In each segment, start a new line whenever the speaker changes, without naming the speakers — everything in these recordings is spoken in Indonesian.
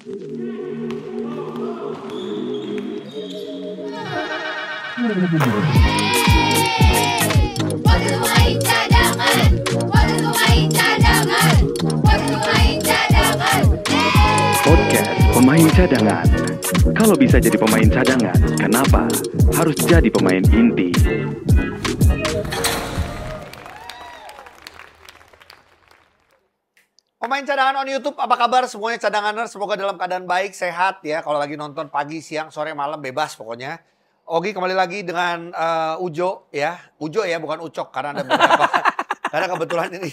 Podcast Pemain Cadangan. Kalau bisa jadi pemain cadangan, kenapa harus jadi pemain inti?
Pemain cadangan on YouTube, apa kabar semuanya cadanganer? Semoga dalam keadaan baik, sehat ya. Kalau lagi nonton pagi, siang, sore, malam, bebas pokoknya. Ogi kembali lagi dengan Ujo ya. Ujo ya, bukan Ucok karena ada beberapa. Karena kebetulan ini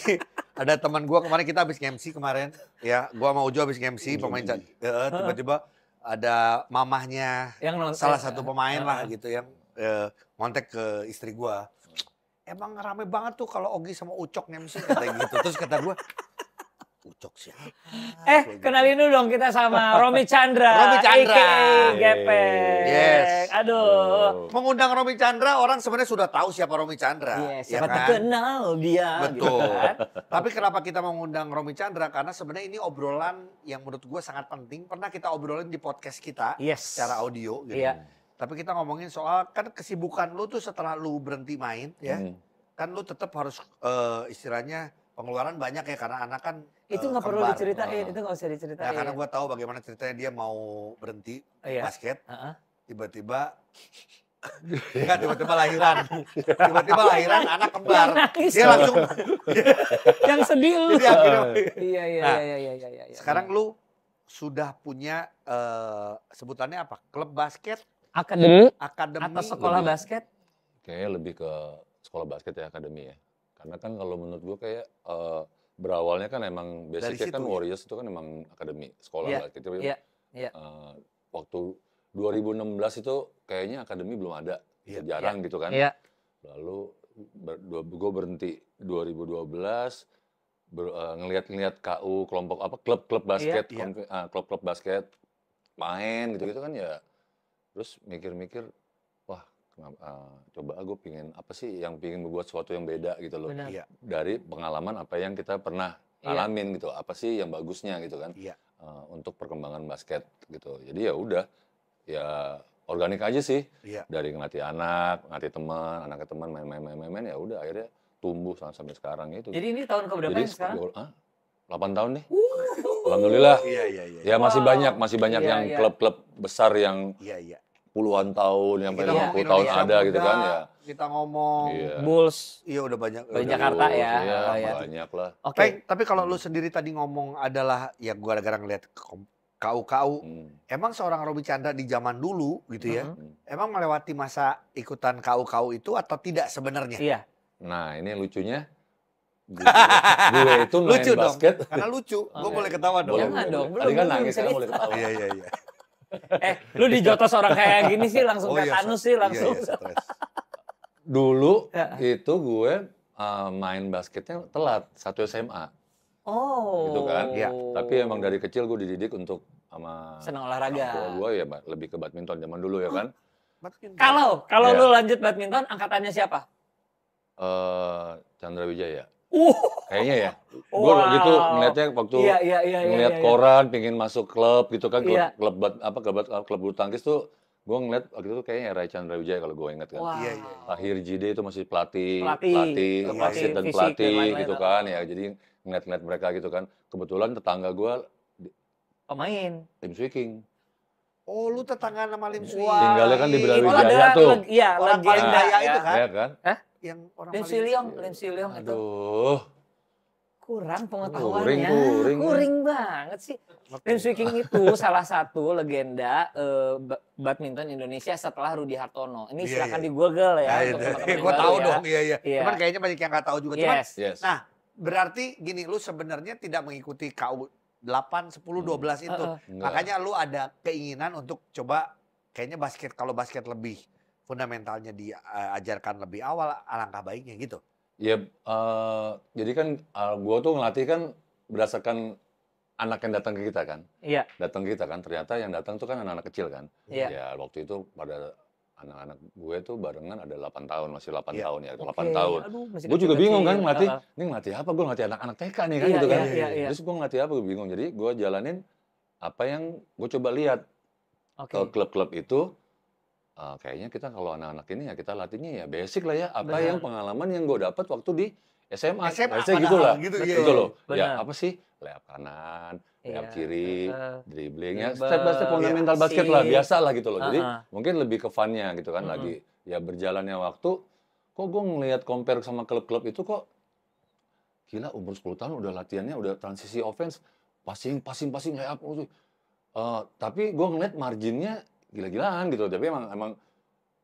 ada teman gue kemarin kita habis MC kemarin. Ya, gue sama Ujo habis MC pemain tiba-tiba ada mamahnya
yang
salah satu pemain lah gitu yang ngontek ke istri gue. Emang rame banget tuh kalau Ogi sama Ucok MC kata gitu. Terus kata gue, Ucok siapa?
Kenalin dulu dong kita sama Romy Chandra.
Romy Chandra.
A.K.A. Gepeng.
Yes.
Aduh.
Mengundang Romy Chandra, orang sebenarnya sudah tahu siapa Romy Chandra.
Yes,
ya
siapa
kan?
tak kenal dia.
Betul.
Gitu kan?
Tapi kenapa kita mengundang Romy Chandra? Karena sebenarnya ini obrolan yang menurut gue sangat penting. Pernah kita obrolin di podcast kita
Yes.
secara audio. Gitu.
Iya.
Tapi kita ngomongin soal kan kesibukan lu tuh setelah lu berhenti main ya. Kan lu tetap harus istilahnya pengeluaran banyak ya karena anak kan
Itu nggak perlu
kembar.
diceritain, itu nggak usah diceritain.
Ya, karena gue tahu bagaimana ceritanya dia mau berhenti basket, tiba-tiba lahiran, tiba-tiba lahiran anak kembar, dia langsung
yang sedih lu.
jadi akhirnya,
Iya.
sekarang lu sudah punya sebutannya apa? Klub basket,
Akademi
akademi,
atau sekolah basket?
Kayaknya lebih ke sekolah basket ya, akademi ya. Karena kan kalau menurut gue kayak berawalnya kan emang basicnya kan
situ,
Warriors itu kan emang akademi sekolah basket.
Iya.
Waktu 2016 itu kayaknya akademi belum ada, jarang gitu kan.
Iya.
Lalu gue berhenti 2012 ngelihat KU kelompok apa klub-klub basket, klub-klub basket main gitu-gitu kan ya. Terus mikir-mikir, wah coba gue pingin apa sih yang pingin membuat sesuatu yang beda gitu loh.
Benar.
Dari pengalaman apa yang kita pernah alamin gitu, apa sih yang bagusnya gitu kan. Untuk perkembangan basket gitu. Jadi ya udah, ya organik aja sih. Dari ngelatih anak, ngelatih teman, anaknya teman main ya udah akhirnya tumbuh sampai sekarang itu.
Jadi ini tahun keberapa
Jadi
sekarang?
8 tahun nih. Alhamdulillah.
Iya.
Ya masih banyak yang klub-klub besar yang puluhan tahun, yang
Kita
50 tahun ada gitu kan ya.
Kita ngomong
Bulls.
iya udah banyak.
Di Jakarta ya.
Iya, banyak lah.
Oke.
Tapi kalau lu sendiri tadi ngomong adalah ya gua gara-gara ngeliat KU-KU. Emang seorang Romy Chandra di zaman dulu gitu ya. Emang melewati masa ikutan KU-KU itu atau tidak sebenarnya?
Iya.
Nah, ini lucunya gue itu main
Lucu
basket.
dong. Karena lucu. Gua boleh ketawa dong.
Jangan dong,
Tadi kan
belum
nangis,
cerita.
sekarang boleh ketawa.
Iya.
Lu dijotos orang kayak gini sih langsung tetanus sih langsung.
Iya, stres.
Dulu itu gue main basketnya telat, 1 SMA.
Oh.
Gitu kan.
Iya.
Tapi emang dari kecil gue dididik untuk sama
senang olahraga.
Gue ya lebih ke badminton zaman dulu ya kan.
Kalau lu lanjut badminton, angkatannya siapa?
Chandra Wijaya. Kayaknya ya. Gue
Wow.
gitu ngeliatnya waktu ngeliat koran pingin masuk klub gitu kan, klub bulu tangkis tuh gue ngeliat waktu itu kayaknya Ray Chandra Wijaya kalau gue ingat kan.
Wow.
Akhir JD itu masih pelatih wasit dan
fisik
pelatih
dan lain-lain.
gitu kan ya. Jadi ngeliat mereka gitu kan. Kebetulan tetangga gue
Pemain.
Lim Swicking.
Oh, lu tetangga sama Lim Swicking.
Tinggalnya kan di Brawijaya
Wijaya
tuh.
Iya,
Orang paling
legenda
kaya
ya.
itu kan?
Iya kan?
Yang orang
Lim Siliong itu.
Aduh.
Kurang pengetahuannya.
Kuring.
Banget sih. Lim Swicking itu salah satu legenda badminton Indonesia setelah Rudy Hartono. Ini silakan di Google ya. untuk teman-teman
Gue
yang
tahu
baru
dong,
ya.
iya. Cuman kayaknya banyak yang nggak tahu juga.
Yes.
Nah, berarti gini, lu sebenarnya tidak mengikuti KU 8, 10, 12 itu. Makanya lu ada keinginan untuk coba kayaknya kalau basket lebih fundamentalnya diajarkan lebih awal, alangkah baiknya gitu.
Ya, jadi kan gue tuh ngelatih kan berdasarkan anak yang datang ke kita kan.
Iya.
Datang ke kita kan, ternyata yang datang tuh kan anak-anak kecil kan.
Iya.
Ya waktu itu pada anak-anak gue tuh barengan ada 8 tahun, masih 8
Iya.
tahun ya, 8
Oke.
tahun.
Aduh, masih
Gue juga
kecil-kecil.
bingung kan ngelatih, ini ngelatih apa? Gue ngelatih anak-anak TK nih kan
Iya,
gitu kan.
iya.
Terus gue ngelatih apa, gue bingung. Jadi gue jalanin apa yang gue coba lihat
Oke.
ke klub-klub itu, kayaknya kita kalau anak-anak ini ya kita latihnya ya basic lah ya, apa
Benar.
yang pengalaman yang gue dapat waktu di SMA,
SMA
saya gitu lah,
padahal gitu,
iya,
gitu
iya.
loh.
Benar.
Ya apa sih, layup kanan, layup
Iya,
kiri, dribbling, ya step by step
dribble,
fundamental
iya,
basket lah,
assist.
biasa lah gitu loh. Jadi
Heeh.
mungkin lebih ke fun-nya gitu kan lagi. Ya berjalannya waktu, kok gue ngelihat compare sama klub-klub itu kok gila umur 10 tahun udah latihannya udah transisi offense, passing, layup. Tapi gue ngeliat marginnya gila-gilaan gitu. Tapi emang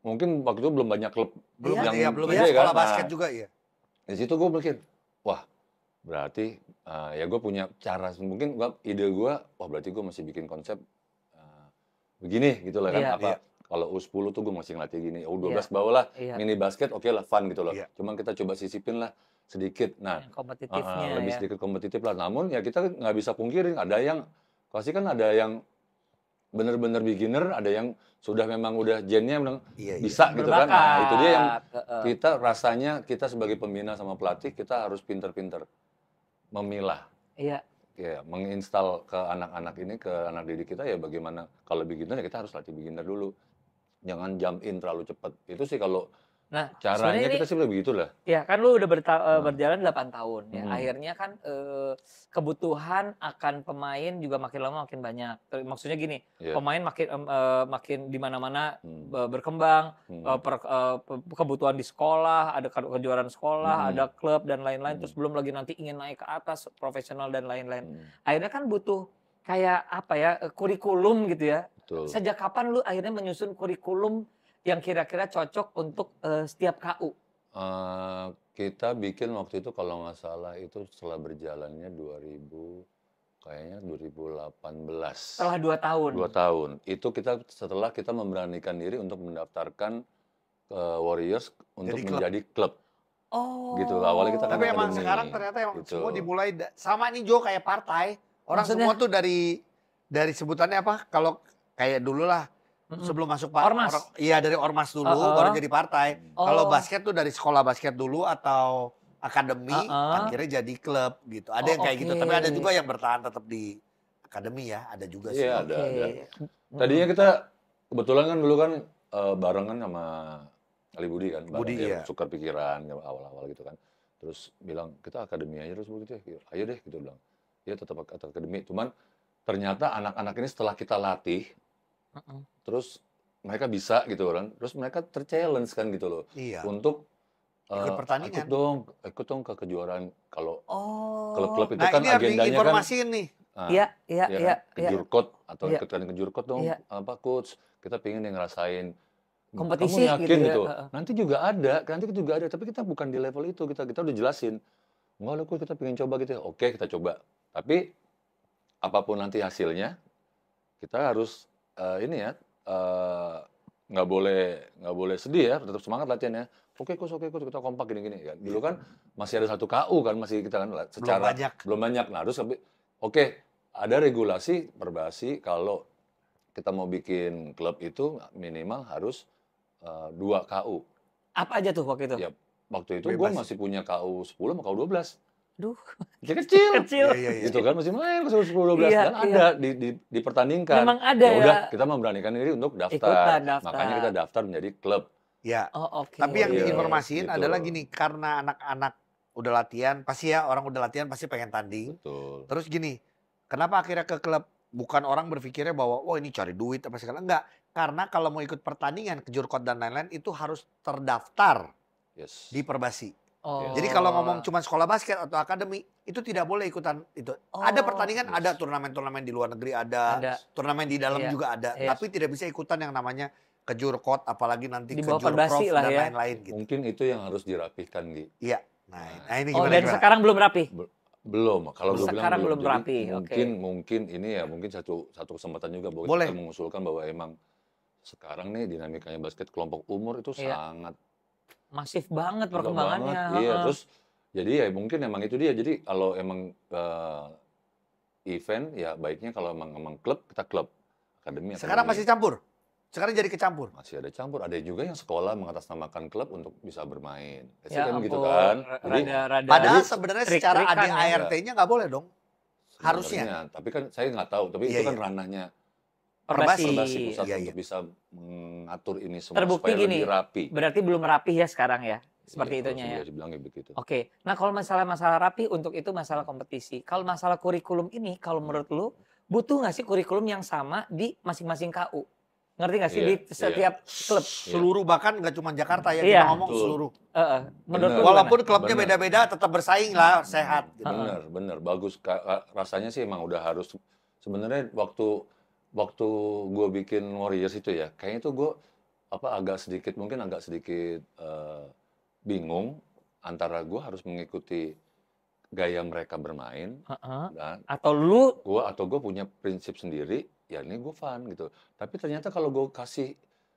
mungkin waktu itu belum banyak klub
Belum
Iya,
ya, belum
gede
ya sekolah
kan.
basket
Nah,
juga ya.
di situ gue mikir, wah berarti ya gue punya cara, mungkin ide gue, wah berarti gue masih bikin konsep begini gitu lah kan.
Iya.
Apa
Iya.
kalau U10 tuh gue masih ngelatih gini, U12
Iya.
bawah lah,
Iya.
mini basket oke lah fun gitu loh.
Iya.
Cuman kita coba sisipin lah sedikit. Nah,
Yang kompetitifnya
lebih
ya.
sedikit kompetitif lah. Namun ya kita nggak bisa pungkirin ada yang pasti kan ada yang bener-bener beginner, ada yang sudah memang udah gennya memang
Iya, iya.
bisa gitu kan. Nah, itu dia yang
Berbakat.
kita rasanya kita sebagai pembina sama pelatih kita harus pinter-pinter memilah.
Iya.
Ya, menginstal ke anak-anak ini, ke anak didik kita ya bagaimana kalau beginner ya kita harus latih beginner dulu. Jangan jump in terlalu cepat. Itu sih kalau
Nah,
caranya
sebenarnya
kita
ini
sih begitu lah.
ya kan lu udah berjalan 8 tahun ya.
Mhm.
Akhirnya kan kebutuhan akan pemain juga makin lama makin banyak. Maksudnya gini,
Iya.
pemain makin di mana-mana
Hmm.
berkembang,
Hmm.
kebutuhan di sekolah, ada kejuaraan sekolah,
Hmm.
ada klub dan lain-lain.
Hmm.
Terus belum lagi nanti ingin naik ke atas profesional dan lain-lain.
Hmm.
Akhirnya kan butuh kayak apa ya, kurikulum gitu ya.
Betul.
Sejak kapan lu akhirnya menyusun kurikulum yang kira-kira cocok untuk setiap KU?
Kita bikin waktu itu kalau nggak salah itu setelah berjalannya 2018.
Setelah 2 tahun.
2 tahun. Itu setelah kita memberanikan diri untuk mendaftarkan ke Warriors untuk
Jadi klub.
menjadi klub.
Oh.
Gitu, awalnya kita kan
Tapi emang
akademi,
sekarang ternyata emang
gitu.
semua dimulai sama nih Jo kayak partai. Orang
Maksudnya?
semua tuh dari sebutannya apa? Kalau kayak dulu lah sebelum masuk
Ormas.
Iya dari ormas dulu baru jadi partai.
Oh.
Kalau basket tuh dari sekolah basket dulu atau akademi akhirnya jadi klub gitu. Ada yang kayak gitu,
oke.
tapi ada juga yang bertahan tetap di akademi ya, ada juga sih.
Iya, ada.
Oke.
Tadinya kita kebetulan kan dulu kan barengan sama Ali Budi kan,
Budi,
bareng dia
iya.
tukar pikiran awal-awal gitu kan. Terus bilang kita akademi aja terus begitu ya. Ayo deh gitu bilang. Ya tetap akademi, cuman ternyata anak-anak ini setelah kita latih terus mereka bisa gitu kan. Terus mereka ter-challenge kan gitu loh.
Iya.
Untuk
Ikut pertandingan.
ikut dong ke kejuaraan. Kalau
Oh.
klub-klub itu
Nah
kan
ini harus
agendanya kan
diinformasiin nih.
Iya, iya,
ya
iya.
kan, ke Jurkot atau
Iya.
ikut ke Jurkot dong,
Iya.
apa coach, kita pengen yang ngerasain.
Kompetisi
Kamu yakin
gitu ya,
gitu?
heeh.
Nanti juga ada, tapi kita bukan di level itu, kita udah jelasin. Enggak lah coach, kita pengen coba gitu ya. Oke, kita coba. Tapi apapun nanti hasilnya, kita harus nggak boleh sedih ya, tetap semangat latihannya. Oke coach, kita kompak gini-gini ya. Dulu kan masih ada 1 KU kan, masih kita kan secara belum banyak. Nah, terus oke, ada regulasi perbasi kalau kita mau bikin klub itu minimal harus 2 KU.
Apa aja tuh waktu itu?
Ya, waktu itu gue
Bebas.
masih punya KU 10 sama KU 12.
Aduh,
Masih kecil.
kecil.
Iya, iya.
Gitu kan, masih main masih 10 12
Iya,
dan ada dipertandingkan.
Memang ada
Ya udah,
ya.
kita memberanikan diri untuk
Ikutan
daftar.
daftar.
Makanya kita daftar menjadi klub.
Ya.
Oh, oke.
Tapi yang
Iya,
diinformasiin
gitu.
adalah gini, karena anak-anak udah latihan, pasti ya orang udah latihan pasti pengen tanding.
Betul.
Terus gini, kenapa akhirnya ke klub? Bukan orang berpikirnya bahwa, wah ini cari duit apa segala. Enggak, karena kalau mau ikut pertandingan ke Jurkot dan lain-lain itu harus terdaftar
Yes.
di Perbasi.
Oh.
Jadi kalau ngomong cuma sekolah basket atau akademi, itu tidak boleh ikutan itu. Ada pertandingan,
Yes.
ada turnamen-turnamen di luar negeri ada, turnamen di dalam
Iya.
juga ada.
Iya.
Tapi tidak bisa ikutan yang namanya ke Jurkot, apalagi nanti
Di
ke
bawah
Jurprof
Perbasi lah
dan
ya.
lain-lain gitu.
Mungkin itu yang harus dirapihkan, Gi.
Iya. Nah ini
Oh,
gimana?
dan
gimana?
sekarang belum rapi.
Belum, kalau gue bilang
Sekarang belum
Jadi
rapi, oke.
mungkin ini ya mungkin satu kesempatan juga bahwa
Boleh.
kita mengusulkan bahwa emang sekarang nih dinamikanya basket kelompok umur itu
Iya.
sangat
Masif banget
banget.
perkembangannya.
Iya,
heeh.
terus jadi ya mungkin emang itu dia. Jadi kalau emang event ya baiknya kalau emang klub kita klub akademi.
Sekarang
akademi.
masih campur? Sekarang jadi kecampur?
Masih ada campur. Ada juga yang sekolah mengatasnamakan klub untuk bisa bermain.
Ya
Kan gitu
ampun,
kan. Jadi
rada
Padahal sebenarnya secara
trik-trikan ya.
ADART-nya nggak boleh dong. Harusnya.
sebenarnya. Tapi kan saya nggak tahu. Tapi
Iya,
itu kan
iya.
ranahnya
Perbasi.
Perbasi pusat
Iya,
untuk
iya.
bisa mengatur ini semua
Terbukti
supaya
gini,
lebih rapi.
berarti belum rapi ya sekarang ya, seperti
Iya, kalau
itunya ya.
sudah dibilangnya begitu.
Oke, nah kalau masalah rapi untuk itu masalah kompetisi. Kalau masalah kurikulum ini, kalau menurut lu butuh nggak sih kurikulum yang sama di masing-masing KU? Ngerti nggak sih
Iya,
di
iya.
setiap klub?
Seluruh bahkan nggak cuma Jakarta ya,
Iya.
kita ngomong
Betul.
seluruh.
Menurut
Bener.
lu
Walaupun
gimana?
klubnya
Bener.
beda-beda tetap bersaing lah, sehat. Gitu.
Bener, bagus. Rasanya sih emang udah harus. Sebenarnya waktu gue bikin Warriors itu ya, kayaknya itu gue agak sedikit bingung antara gue harus mengikuti gaya mereka bermain dan
Atau lu
gue punya prinsip sendiri, ya ini gue fun gitu. Tapi ternyata kalau gue kasih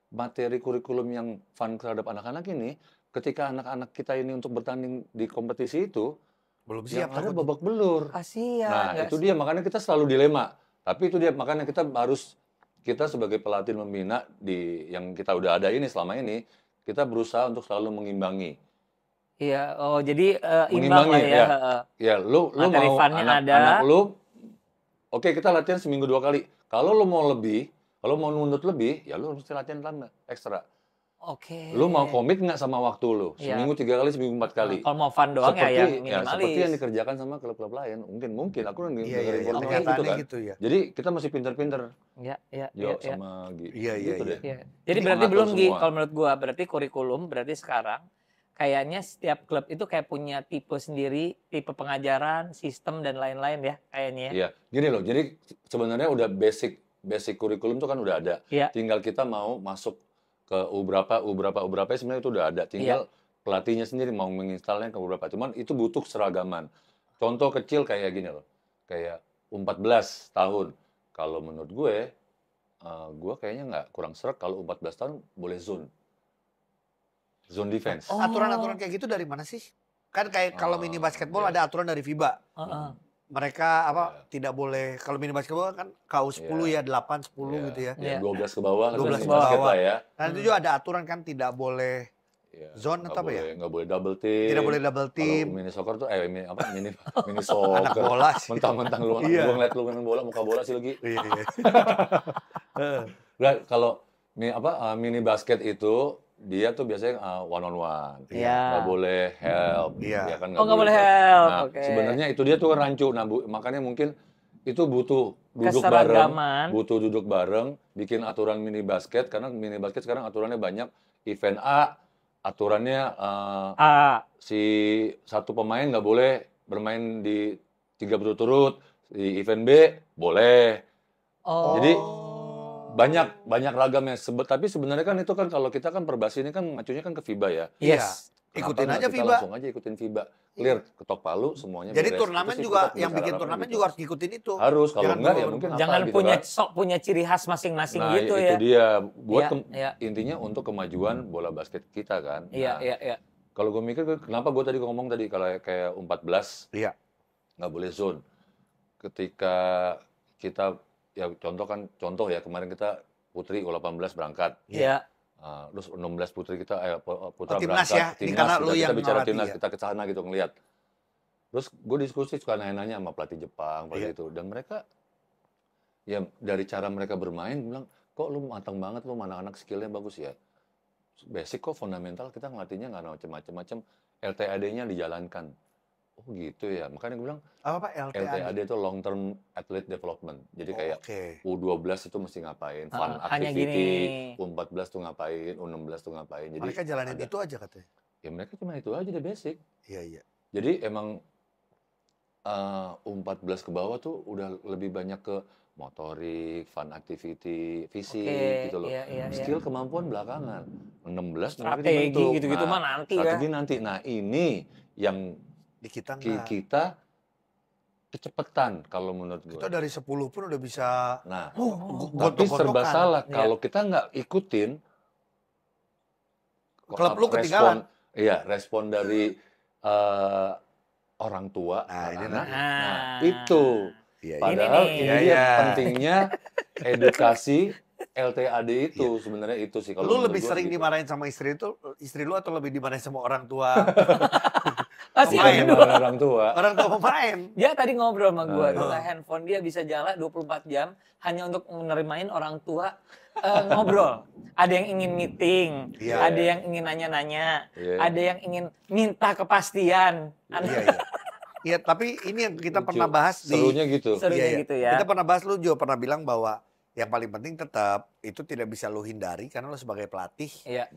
materi kurikulum yang fun terhadap anak-anak ini, ketika anak-anak kita ini untuk bertanding di kompetisi itu,
Belum
yang
siap.
ada
takut.
babak belur.
kasihan.
Nah,
nggak
itu
sih?
dia makanya kita selalu dilema. Tapi itu dia makanya kita sebagai pelatih membina yang kita udah ada ini selama ini, kita berusaha untuk selalu mengimbangi.
Iya, jadi imbang lah ya.
Ya, lu
Materi
mau
funnya ada.
anak lu, oke kita latihan seminggu 2 kali. Kalau lu mau lebih, kalau mau nuntut lebih, ya lu harus latihan tambah ekstra.
Oke.
Lu mau komit nggak sama waktu lu?
Iya.
Seminggu 3 kali, seminggu 4 kali.
Kalau mau fun doang ya yang minimalis.
Seperti yang dikerjakan sama klub-klub lain. Mungkin aku
Iya,
dengar
iya,
informasi
kenyataannya
kan.
gitu ya.
Jadi kita masih pinter-pinter.
Iya.
Jo sama Gi.
Iya, iya,
Gitu
iya.
deh.
Iya. Jadi
Jadi
berarti
mengatur
belum Gi,
semua.
kalau menurut gua berarti kurikulum berarti sekarang kayaknya setiap klub itu kayak punya tipe sendiri, tipe pengajaran, sistem dan lain-lain ya kayaknya ya.
Iya, gini loh. Jadi sebenarnya udah basic kurikulum tuh kan udah ada.
Iya.
Tinggal kita mau masuk ke U berapa sebenarnya itu udah ada. Tinggal pelatihnya sendiri mau menginstalnya ke U berapa. Cuman itu butuh seragaman. Contoh kecil kayak gini loh. Kayak U14 tahun. Kalau menurut gue kayaknya nggak kurang serak kalau U14 tahun boleh zone defense.
Aturan-aturan kayak gitu dari mana sih? Kan kayak kalau mini basketball
iya.
ada aturan dari FIBA.
Heeh.
Mereka tidak boleh, kalau mini basketball kan KU 10 ya, 8, 10 gitu ya.
Iya.
12 ke bawah,
12
kan
ke
basket
bawah.
lah ya.
Nah itu juga ada aturan kan tidak boleh
Iya,
zone atau apa ya?
Nggak boleh double team.
Tidak boleh double team.
Kalau mini soccer tuh mini soccer.
Anak bola sih.
Mentang-mentang lu
Iya.
gua ngeliat lu main bola, muka bola sih lagi.
Iya, iya.
Nah, kalau mini basket itu dia tuh biasanya one on one.
Iya.
Nggak boleh help.
Iya.
Ya kan,
Oh, nggak boleh help.
Nah,
Oke.
sebenarnya itu dia tuh rancu. Nah, makanya mungkin itu butuh
Keseragaman.
duduk bareng, bikin aturan mini basket karena mini basket sekarang aturannya banyak. Event A aturannya si satu pemain nggak boleh bermain di 3 berturut-turut, di event B boleh.
Oh.
Jadi banyak ragamnya. Tapi sebenarnya kan itu kan kalau kita kan Perbasi ini kan ngacunya kan ke FIBA ya.
Yes.
Ikutin
Kenapa
aja
nggak kita
FIBA.
langsung aja ikutin FIBA. Clear, ketok palu semuanya
Jadi
beres.
turnamen
Itu sih
juga,
kita
yang
punya
bikin
harapan
turnamen
gitu.
juga harus ngikutin itu.
Harus, kalau
Jangan
enggak ya
dulu.
mungkin apa
Jangan
gitu
punya
kan.
punya ciri khas masing-masing
Nah,
gitu
itu
ya.
dia. Buat
Iya, iya.
intinya untuk kemajuan bola basket kita kan.
Iya,
Nah,
iya.
kalau gue mikir, kenapa gue tadi ngomong tadi kalau kayak U14
Iya.
nggak boleh zone. Ketika kita ya contoh ya kemarin kita putri U18 berangkat.
Iya.
Terus 16 putri kita putra
timnas
berangkat.
ya? Ini karena lu
kita
yang
bicara
ngelatih
timnas,
ya?
kita ke sana gitu ngelihat. Terus gue diskusi suka nanya-nanya sama pelatih Jepang
Iya.
itu, dan mereka ya dari cara mereka bermain bilang, kok lu matang banget, lu anak-anak skillnya bagus ya. Basic kok fundamental kita ngelatihnya nggak macem-macem, LTAD-nya dijalankan. Oh gitu ya, makanya gue bilang
Apa LTAD?
LTAD itu long term athlete development. Jadi kayak
Oke.
U12 itu mesti ngapain, fun
hanya
activity,
gini.
U14 tuh ngapain, U16 tuh ngapain. Jadi
Mereka jalanin
ada-
itu aja katanya.
ya mereka cuma itu aja deh basic.
Iya, iya.
Jadi emang U14 ke bawah tuh udah lebih banyak ke motorik, fun activity, fisik
Oke,
gitu loh.
iya.
Skill kemampuan belakangan. 16 nanti
Strategi
dibentuk.
gitu-gitu
Nah,
mah nanti ya.
strategi nanti. Nah, ini yang
Di kita enggak.
kita kecepatan kalau menurut gue.
Kita dari 10 pun udah bisa
Nah,
gontok-gontokan.
tapi serba salah
Iya.
kalau kita nggak ikutin
Klub lu ketinggalan.
respon dari orang tua,
Nah, ini
anak-anak.
nah.
Nah, itu.
Iya, iya.
Padahal
nih.
ini
Iya,
dia
iya.
pentingnya edukasi LTAD itu sebenarnya itu sih kalau
Lu
menurut
lebih
gua
sering
gitu.
dimarahin sama istri lu atau lebih dimarahin sama orang tua?
Masih
Pemain.
berdua.
Orang tua.
Orang tua pemain.
Dia tadi ngobrol sama gue,
Oh.
handphone dia bisa nyala 24 jam hanya untuk menerimain orang tua ngobrol. Ada yang ingin meeting,
Iya.
ada yang ingin nanya-nanya,
Iya.
ada yang ingin minta kepastian.
Iya, iya. Iya, tapi ini yang kita
Lucu.
pernah bahas di
Serunya gitu.
Serunya
Iya, iya.
gitu ya.
Kita pernah bahas, lu juga pernah bilang bahwa yang paling penting tetap itu tidak bisa lu hindari karena lu sebagai pelatih
Iya,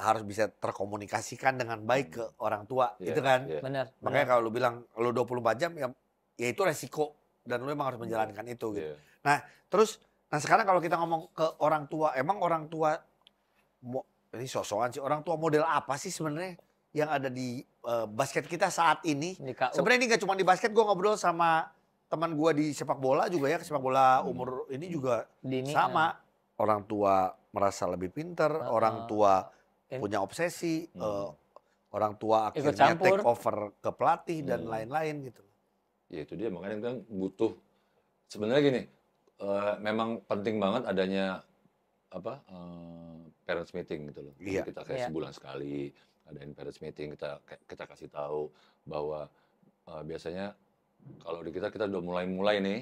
harus bisa terkomunikasikan dengan baik ke orang tua,
Iya,
gitu kan?
iya.
benar.
Makanya kalau lu bilang lu 24 jam ya itu resiko dan lu emang harus menjalankan itu gitu.
Iya.
Terus sekarang kalau kita ngomong ke orang tua, emang orang tua ini sosokan sih, orang tua model apa sih sebenarnya yang ada di basket kita saat ini?
Di KU.
Sebenarnya ini gak cuma di basket, gue ngobrol sama teman gue di sepak bola juga ya, sepak bola umur ini juga
Dini,
sama. Orang tua merasa lebih pinter, orang tua punya obsesi, orang tua
Ikut
akhirnya
campur.
take over ke pelatih dan lain-lain gitu.
Ya itu dia, makanya kan butuh. Sebenarnya gini, memang penting banget adanya apa parents meeting gitu loh. Jadi
Iya.
kita kayak
Iya.
sebulan sekali adain parents meeting, kita kasih tahu bahwa biasanya kalau di kita udah mulai nih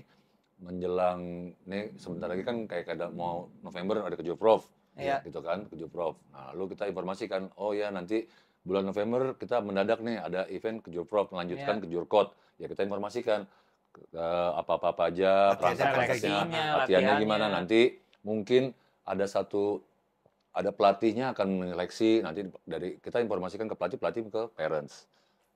menjelang nih sebentar lagi kan kayak ada mau November ada Kejurprov,
Iya.
gitu kan, Kejurprov. Nah, lalu kita informasikan, oh ya nanti bulan November kita mendadak nih ada event Kejurprov, melanjutkan
Iya.
Kejurkot. Ya kita informasikan apa-apa aja,
Latihannya,
perangkat-perangkatnya,
seleksinya,
latihannya gimana.
latihannya.
Nanti mungkin ada pelatihnya akan menyeleksi, nanti dari kita informasikan ke pelatih ke parents.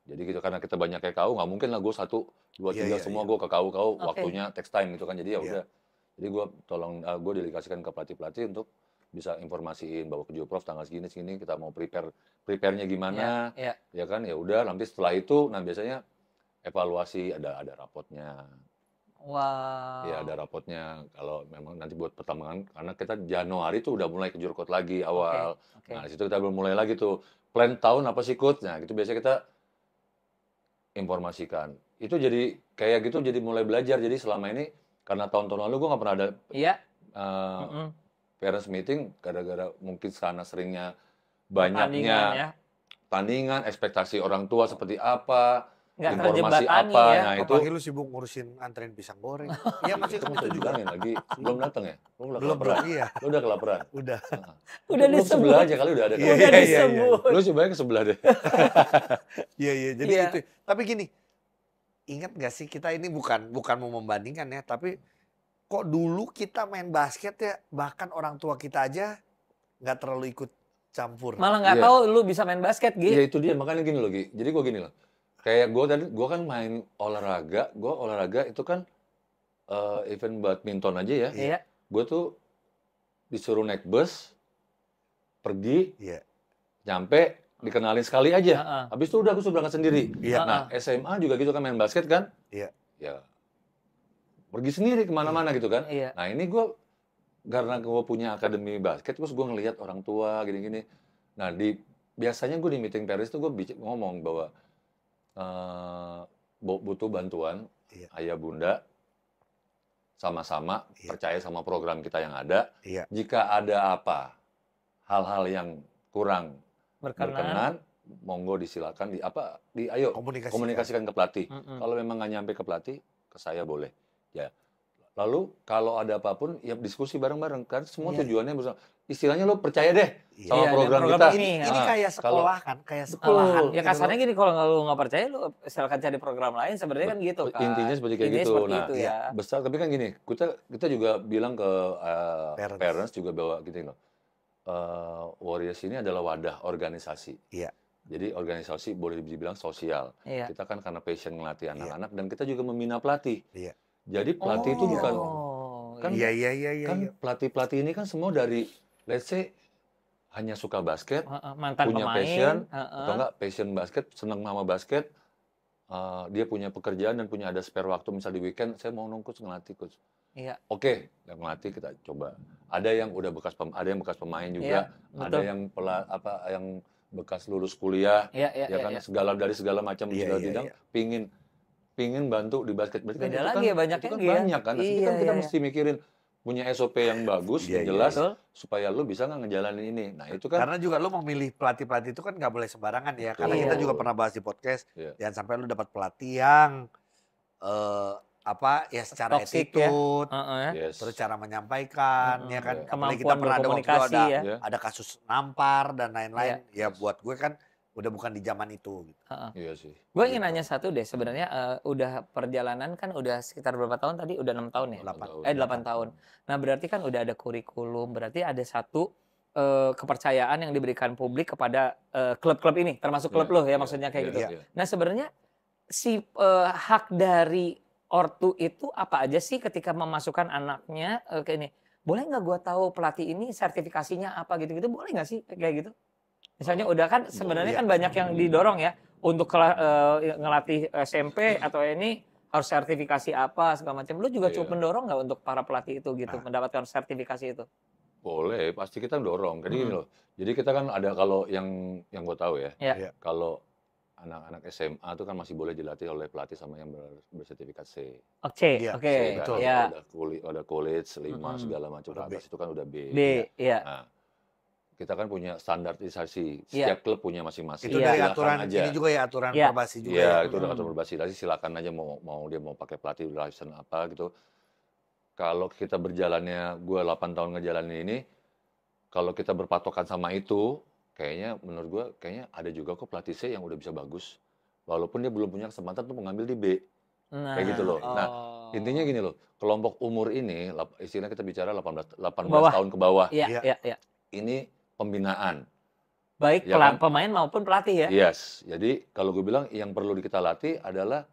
Jadi gitu, karena kita banyak kayak KU, nggak mungkin lah gue 1, 2, 3
Iya,
semua
iya.
gue ke KU,
Oke.
waktunya text time gitu kan. Jadi ya
Iya.
udah. Jadi gue delegasikan ke pelatih untuk bisa informasiin bahwa Kejurprov tanggal segini kita mau prepare-nya gimana,
Iya.
ya kan. Ya udah, nanti setelah itu, nah biasanya evaluasi ada rapotnya.
Wow.
Ya ada rapotnya kalau memang nanti buat pertambangan, karena kita Januari tuh udah mulai Kejurkot lagi awal.
Oke.
Nah, di situ kita belum mulai lagi tuh. Plan tahun apa sih, Coach? Nah, gitu biasanya kita informasikan. Itu jadi kayak gitu, jadi mulai belajar. Jadi selama ini karena tahun-tahun lalu gue nggak pernah ada
Iya.
eh, parents meeting gara-gara mungkin karena seringnya
Pertandingan
banyaknya
ya.
tandingan, ekspektasi orang tua seperti apa,
Nggak
informasi
terjembatani
apa.
ya.
Nah, itu
Apalagi lu sibuk ngurusin anterin pisang goreng. Iya masih
itu
itu juga.
bilangin lagi belum datang ya? Lu udah
Belum,
kelaparan.
iya.
Lu udah kelaparan.
Udah.
Udah
Lu
disebut.
sebelah aja kali udah ada.
Iya,
Udah
iya, iya,
disebut.
Lu sebenarnya ke sebelah deh.
Iya, iya. Jadi
Iya.
itu. Tapi gini, ingat gak sih kita ini bukan mau membandingkan ya, tapi kok dulu kita main basket ya, bahkan orang tua kita aja nggak terlalu ikut campur.
Malah nggak
Iya.
tahu lu bisa main basket, Gi.
Ya itu dia, makanya gini loh, Gi. Jadi gue gini loh. Kayak gue kan main olahraga itu kan event badminton aja ya.
Iya.
Gue tuh disuruh naik bus, pergi,
Iya.
nyampe, dikenalin sekali aja.
Heeh.
Habis itu udah gue suruh berangkat sendiri.
Iya.
Nah, SMA juga gitu kan main basket kan.
Iya.
Ya, pergi sendiri kemana-mana gitu kan.
Iya.
Nah ini karena gue punya akademi basket, terus gue ngelihat orang tua gini-gini. Nah biasanya gue di meeting parents tuh gue ngomong bahwa butuh bantuan
Iya.
ayah bunda, sama-sama
Iya.
percaya sama program kita yang ada.
Iya.
Jika ada apa, hal-hal yang kurang
Berkenan.
berkenan, monggo disilakan ayo komunikasikan ke pelatih.
Mm-mm.
Kalau memang nggak nyampe ke pelatih, ke saya boleh. Ya. Lalu kalau ada apapun, ya diskusi bareng-bareng kan. Semua
Iya.
tujuannya bersama. Istilahnya lo percaya deh
Iya.
sama
Iya,
program
dan program
kita.
ini.
Ini
Nah,
kayak
kalau-
sekolah kan, kayak
Betul.
sekolahan.
Ya
gitu
kasarnya
loh.
gini, kalau lu nggak percaya lu silakan cari program lain, sebenarnya kan gitu kan.
Intinya seperti kayak
Intinya
gitu.
seperti
Nah,
itu ya.
besar. Tapi kan gini, kita juga bilang ke
Parents.
parents juga bahwa gini loh. Warriors ini adalah wadah organisasi.
Iya.
Jadi organisasi boleh dibilang sosial.
Iya.
Kita kan karena passion ngelatih
Iya.
anak-anak dan kita juga membina pelatih.
Iya.
Jadi pelatih itu
Oh,
bukan kan
Iya, iya, iya, iya.
kan
iya.
pelatih-pelatih ini kan semua dari let's say hanya suka basket,
Heeh, mantan
punya
pemain.
passion,
Heeh.
atau enggak passion basket, senang sama basket, dia punya pekerjaan dan punya ada spare waktu, misal di weekend saya mau nongkrong ngelatih coach.
Iya.
Oke, yang ngelatih kita coba. Ada yang udah ada yang bekas pemain juga,
Iya,
ada
betul.
yang yang bekas lulus kuliah,
Iya, iya,
ya
iya,
kan
iya.
dari segala macam
Iya,
segala
iya,
bidang,
iya.
pingin bantu di basket. Berarti kan
Beda
itu
lagi
kan,
ya banyaknya
itu kan
dia.
banyak kan. Nah, itu
Iya,
kan kita
iya,
mesti mikirin punya SOP yang bagus,
Iya, iya,
jelas,
Betul.
supaya lu bisa nggak ngejalanin ini. Nah itu kan,
Karena juga lu memilih pelatih-pelatih itu kan nggak boleh sembarangan ya. Karena
Betul.
kita juga pernah bahas di podcast,
Iya.
jangan sampai lu dapat pelatih yang secara
Toxic ya.
attitude,
Heeh.
terus cara menyampaikan, ya kan.
Iya.
Apalagi kita
Kemampuan
pernah ada waktu itu
berkomunikasi ya.
ya,
ada kasus nampar dan lain-lain. Ya
Yes.
buat gue kan udah bukan di zaman itu. Gitu.
iya sih.
Gue ingin
Gitu.
nanya satu deh, sebenarnya udah perjalanan kan udah sekitar berapa tahun tadi? Udah 6 tahun ya? 8 tahun. Nah berarti kan udah ada kurikulum, berarti ada satu kepercayaan yang diberikan publik kepada klub-klub ini, termasuk klub lo ya maksudnya kayak gitu.
Iya.
Nah sebenarnya si hak dari ortu itu apa aja sih ketika memasukkan anaknya ke ini? Boleh nggak gue tahu pelatih ini sertifikasinya apa gitu-gitu? Boleh nggak sih kayak gitu? Misalnya udah kan sebenarnya
Iya.
kan banyak yang didorong ya untuk ngelatih SMP atau ini harus sertifikasi apa segala macam. Lu juga
Iya.
cukup mendorong nggak untuk para pelatih itu gitu mendapatkan sertifikasi itu?
Boleh, pasti kita dorong. Jadi gini loh. Jadi kita kan ada, kalau yang gue tahu ya,
Ya.
kalau anak-anak SMA itu kan masih boleh dilatih oleh pelatih sama yang bersertifikat C.
Oke,
Iya,
oke,
C kan,
betul.
ya.
udah college 5 segala macam,
Udah
ke atas itu kan udah B.
B, ya.
Nah, kita kan punya standarisasi.
Iya.
Setiap klub punya masing-masing.
Itu
Iya.
dari
Silakan
aturan
aja.
ini juga ya, aturan
Iya.
perbasi juga.
Iya,
ya.
itu udah aturan berbasi. Silakan aja dia mau pakai pelatih license apa gitu. Kalau kita berjalannya, gue 8 tahun ngejalanin ini, kalau kita berpatokan sama itu, kayaknya menurut gue kayaknya ada juga kok pelatih C yang udah bisa bagus. Walaupun dia belum punya kesempatan untuk mengambil di B.
Nah,
Kayak gitu loh. Nah,
oh.
intinya gini loh, kelompok umur ini, istilahnya kita bicara 18
Bawah.
tahun ke bawah.
Iya,
Iya.
iya.
Ini pembinaan.
Baik
Ya kan?
pemain maupun pelatih ya.
Yes. Jadi kalau gue bilang yang perlu kita latih adalah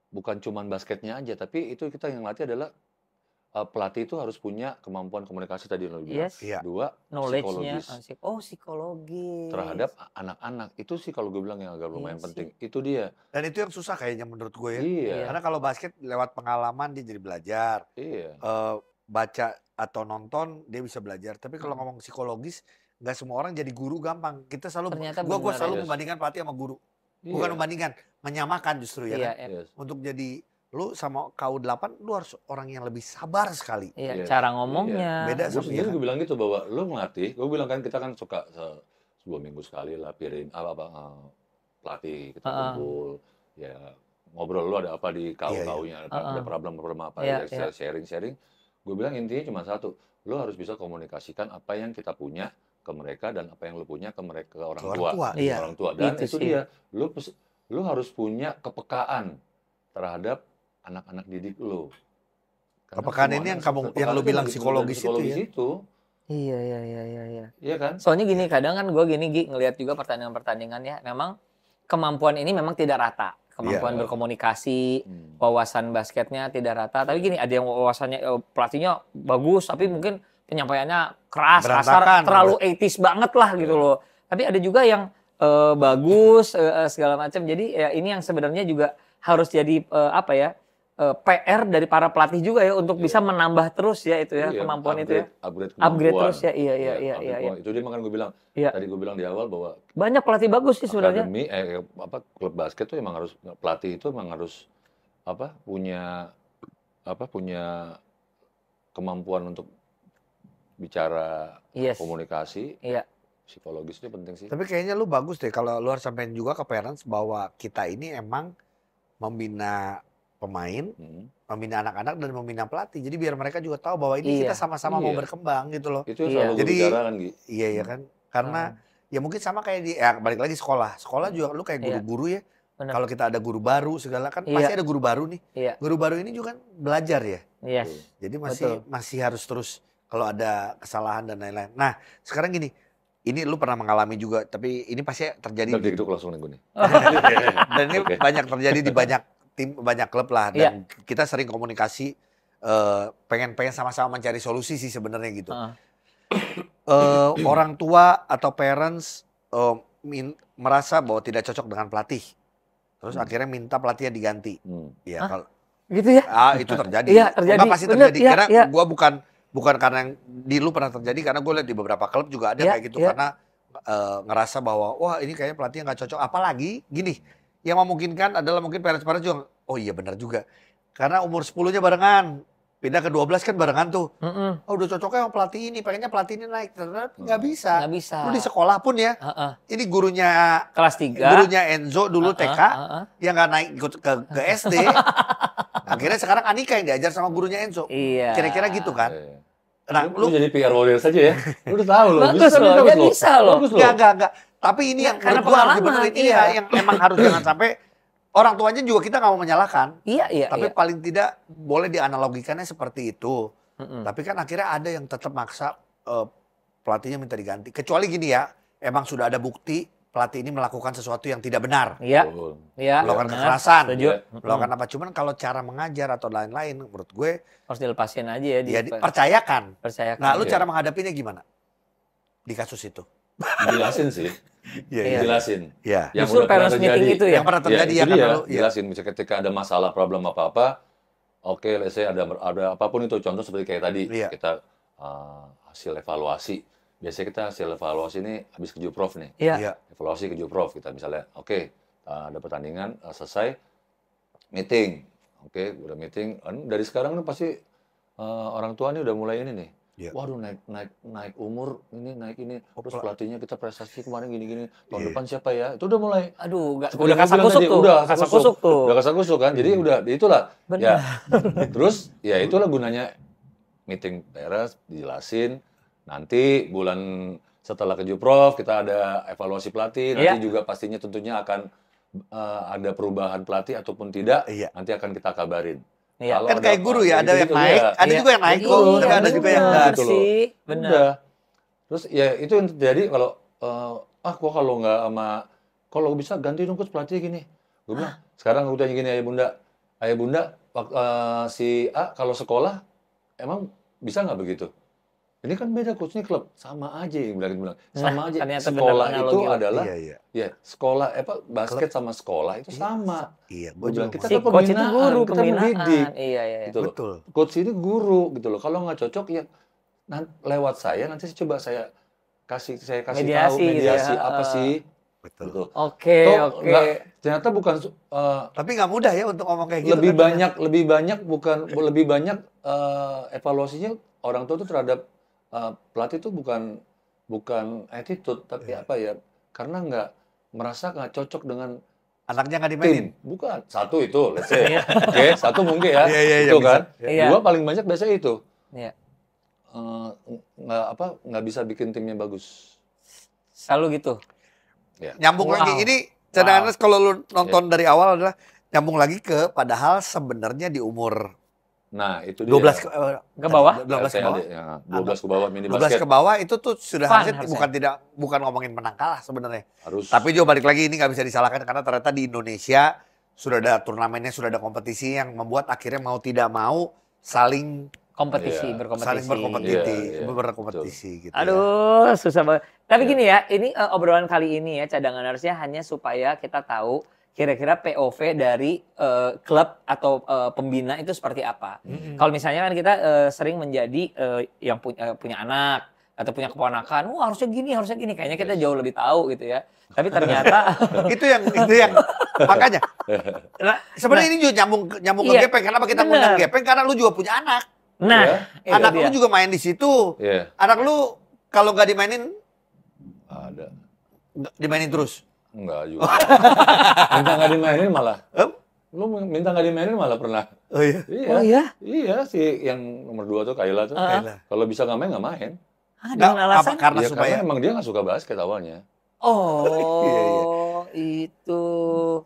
bukan cuman basketnya aja, tapi itu kita yang latih adalah pelatih itu harus punya kemampuan komunikasi tadi yang lo bilang.
Yes.
Iya.
2,
Knowledge-nya.
psikologis
Oh, psikologis.
terhadap anak-anak. Itu sih kalau gue bilang yang agak lumayan
Iya sih.
penting. Itu dia.
Dan itu yang susah kayaknya menurut gue ya.
Iya.
Karena kalau basket lewat pengalaman dia jadi belajar.
Iya.
Baca atau nonton dia bisa belajar. Tapi kalau ngomong psikologis, nggak semua orang jadi guru gampang. Kita selalu,
Ternyata
gue
benar,
selalu
yes.
membandingkan pelatih sama guru.
Iya.
Bukan membandingkan, menyamakan justru ya
Iya,
kan.
iya.
Yes.
Untuk jadi lu sama KU8, lu harus orang yang lebih sabar sekali.
Iya,
Iya.
cara ngomongnya.
Beda
Gue
sama
sendiri
dia.
gue bilang gitu bahwa lo ngelatih, gue bilang kan kita kan suka 2 minggu sekali lah pelatih kita kumpul, ya ngobrol lo ada apa di KU-KU-nya, ada problem-problem apa,
Iya,
ya sharing-sharing. Gue bilang intinya cuma satu, lo harus bisa komunikasikan apa yang kita punya ke mereka dan apa yang lo punya ke mereka, ke orang tua.
Iya.
Orang tua. Dan
Itu
itu
sih.
dia, lo harus punya kepekaan terhadap anak-anak didik lo. Karena
Kepekaan
semua
ini
anak-
yang
kepekaan
lu
itu
bilang
dari
psikologis itu ya.
itu.
Iya, iya, iya, iya, iya.
Iya kan?
Soalnya gini, kadang kan gue Gi, ngelihat juga pertandingan-pertandingan ya, memang kemampuan ini memang tidak rata. Kemampuan
Iya.
berkomunikasi, wawasan basketnya tidak rata. Tapi gini, ada yang wawasannya, pelatihnya bagus, tapi mungkin penyampaiannya keras, kasar,
Berantakan.
terlalu 80s banget lah gitu loh. Tapi ada juga yang bagus, segala macam. Jadi ya ini yang sebenarnya juga harus jadi PR dari para pelatih juga ya untuk bisa menambah terus ya itu ya
Iya,
kemampuan itu ya.
upgrade
Upgrade
kemampuan.
terus ya, iya.
upgrade kemampuan. Itu dia makanya gue bilang,
Iya.
tadi gue bilang di awal bahwa
Banyak pelatih bagus sih sebenarnya.
akademi, klub basket tuh emang harus, pelatih itu emang harus punya kemampuan untuk bicara,
Yes.
komunikasi,
Iya.
psikologis itu penting sih.
Tapi kayaknya lu bagus deh kalau lu harus sampein juga ke parents bahwa kita ini emang membina pemain, membina anak-anak dan membina pelatih. Jadi biar mereka juga tahu bahwa ini
Iya.
kita sama-sama mau
Iya.
berkembang gitu loh.
Itu yang
Iya.
selalu gue
Jadi-
bicarakan, Gi.
Iya ya kan? Karena ya mungkin sama kayak balik lagi sekolah. Sekolah juga lu kayak
Iya.
guru-guru ya.
Benar.
Kalau kita ada guru baru segala kan
Iya.
pasti ada guru baru nih.
Iya.
Guru baru ini juga kan belajar ya.
Yes.
Jadi
Betul.
masih harus terus kalau ada kesalahan dan lain-lain. Nah, sekarang gini. Ini lu pernah mengalami juga, tapi ini pasti terjadi
Udah duduk langsung nih gue nih.
dan ini
Oke.
banyak terjadi di banyak tim, banyak klub lah. Dan kita sering komunikasi, pengen sama-sama mencari solusi sih sebenarnya gitu. Orang tua atau parents merasa bahwa tidak cocok dengan pelatih, terus akhirnya minta pelatihnya diganti. Ya kalau
Gitu ya?
itu terjadi.
Iya, terjadi.
Enggak, pasti
Bener,
terjadi.
iya,
Karena
iya.
gua bukan karena yang di lu pernah terjadi, karena gue lihat di beberapa klub juga ada
Iya,
kayak gitu
iya.
karena ngerasa bahwa wah ini kayaknya pelatihnya nggak cocok. Apalagi gini, yang memungkinkan adalah mungkin parents juga, oh iya benar juga. Karena umur 10-nya barengan. Pindah ke 12 kan barengan tuh.
Mm-mm.
Oh, udah cocoknya sama pelatih ini, pengennya pelatih ini naik. Ternyata nggak bisa.
Nggak bisa.
Lu di sekolah pun ya.
Heeh.
Ini gurunya
Kelas 3.
gurunya Enzo dulu TK
Heeh.
yang nggak naik ikut ke SD. Akhirnya sekarang Anika yang diajar sama gurunya Enzo.
Iya.
Kira-kira gitu kan.
Iya.
Nah,
Lu
lu
jadi PR warrior saja ya. Lu udah tahu loh.
Bagus loh, dia bisa loh.
Bagus loh.
enggak. Tapi ini
Ya,
yang
karena
menurut gua harus
pengalaman,
dibenerin.
iya.
Yang emang harus jangan sampai orang tuanya juga kita nggak mau menyalahkan.
Iya.
Tapi paling tidak boleh dianalogikannya seperti itu.
Mm-mm.
Tapi kan akhirnya ada yang tetap maksa pelatihnya minta diganti. Kecuali gini ya, emang sudah ada bukti pelatih ini melakukan sesuatu yang tidak benar.
Iya.
Betul.
Iya.
Melakukan
benar.
kekerasan.
Setuju.
Iya.
Melakukan apa. Cuman kalau cara mengajar atau lain-lain menurut gue
Harus dilepasin aja ya.
ya percayakan.
Percayakan.
Nah, lu
Iya.
cara menghadapinya gimana? Di kasus itu.
Jelasin sih.
Iya.
Jelasin.
Iya.
Yang
Justru
udah pernah
parents meeting
terjadi.
itu ya.
Yang pernah terjadi
Ya,
ya
itu
kan
dia,
lu. Iya.
jelasin misalnya ketika ada masalah problem apa-apa, oke, let's say ada apapun itu, contoh seperti kayak tadi,
Iya.
kita hasil evaluasi. Biasanya kita hasil evaluasi ini habis ke Juprof nih.
Iya.
Iya.
Evaluasi ke Juprof, kita misalnya, oke, ada pertandingan, selesai, meeting. Oke, udah meeting, dari sekarang kan pasti orang tua nih udah mulai ini nih.
Iya.
Waduh, naik umur, naik ini. Terus
Pel-
pelatihnya kita prestasi kemarin gini-gini. Tahun
Iya.
depan siapa ya? Itu udah mulai.
Aduh,
Seperti
udah
yang
kasak
gua bilang
kusuk
tadi,
tuh.
udah
Kasak kusuk tuh.
Udah kasak kusuk kan. Jadi udah itulah.
Benar.
Ya. Terus ya itulah gunanya meeting beres, dijelasin. Nanti bulan setelah ke Juprof kita ada evaluasi pelatih. Nanti
Iya.
juga pastinya tentunya akan ada perubahan pelatih ataupun tidak.
Iya.
Nanti akan kita kabarin.
Iya.
Kalau
Kan kayak guru ya, ada yang
gitu-gitu,
naik,
ya.
ada
Iya.
juga yang naik kok,
Betul,
tapi ada juga yang
benar
enggak.
gitu loh.
sih. Benar.
Udah. Terus ya itu yang terjadi kalau gua kalau nggak kalau bisa ganti dong coach pelatih gini. Gue bilang sekarang gue tanya gini ayah bunda si A kalau sekolah emang bisa nggak begitu? Ini kan beda coach, ini klub sama aja yang bilang sama aja.
ternyata
Sekolah
benar
itu
analogi.
adalah
Iya.
ya sekolah basket sama sekolah itu sama.
Iya,
Gua bilang kita
Si
kan
coach itu
pembinaan,
guru
kita mendidik.
pembinaan. Iya.
Gitu loh.
Betul.
Coach ini guru gitu loh. Kalau nggak cocok ya lewat saya nanti coba saya kasih tahu
Mediasi gitu
mediasi
ya.
apa sih
Betul.
gitu.
Oke.
Ternyata bukan
Tapi nggak mudah ya untuk ngomong kayak gitu.
lebih
kan.
banyak evaluasinya orang tua tuh terhadap pelatih itu bukan attitude tapi
Iya.
apa ya? Karena merasa nggak cocok dengan
Anaknya nggak dimainin.
tim. Bukan. Satu itu, let's say. Oke, satu mungkin ya.
Iya,
itu
bisa.
kan.
Iya.
Dua paling banyak biasanya itu.
Iya.
Nggak bisa bikin timnya bagus.
Selalu gitu.
Nyambung
Wow.
lagi. Ini cadangan kalau lu nonton dari awal adalah nyambung lagi ke padahal sebenarnya di umur
Nah, itu dia.
12
Ke bawah?
12 ke bawah.
Ya, 12 ke bawah mini
12
basket.
ke bawah itu tuh sudah
Fun
harusnya
harusnya.
bukan ngomongin menang kalah sebenarnya.
Harus.
Tapi juga balik lagi ini nggak bisa disalahkan karena ternyata di Indonesia sudah ada turnamennya, sudah ada kompetisi yang membuat akhirnya mau tidak mau saling
Kompetisi,
Iya.
berkompetisi.
berkompetisi gitu. ya.
Aduh, susah banget. Tapi
Iya.
gini ya, ini obrolan kali ini ya, cadangan harusnya hanya supaya kita tahu kira-kira POV dari klub atau pembina itu seperti apa. Kalau misalnya kan kita sering menjadi yang punya anak atau punya keponakan, harusnya gini, kayaknya kita jauh lebih tahu gitu ya. Tapi ternyata
itu yang makanya. Nah, sebenarnya ini juga nyambung ke
Iya,
Gepeng. Kenapa kita
bener.
ngundang Gepeng? Karena lu juga punya anak.
nah, itu
Anak
dia.
lu juga main di situ.
Iya,
Anak lu kalau nggak dimainin
ada.
dimainin terus.
Enggak juga. Minta nggak dimainin malah.
Em?
Lu minta nggak dimainin malah pernah.
Oh iya.
Iya.
Oh iya?
Iya sih yang nomor 2 tuh Kayla tuh.
Kayla.
Kalau bisa nggak main nggak main.
Dengan
Nggak,
alasan?
apa, karena
Ya,
supaya
karena emang dia nggak suka basket awalnya.
Oh, itu.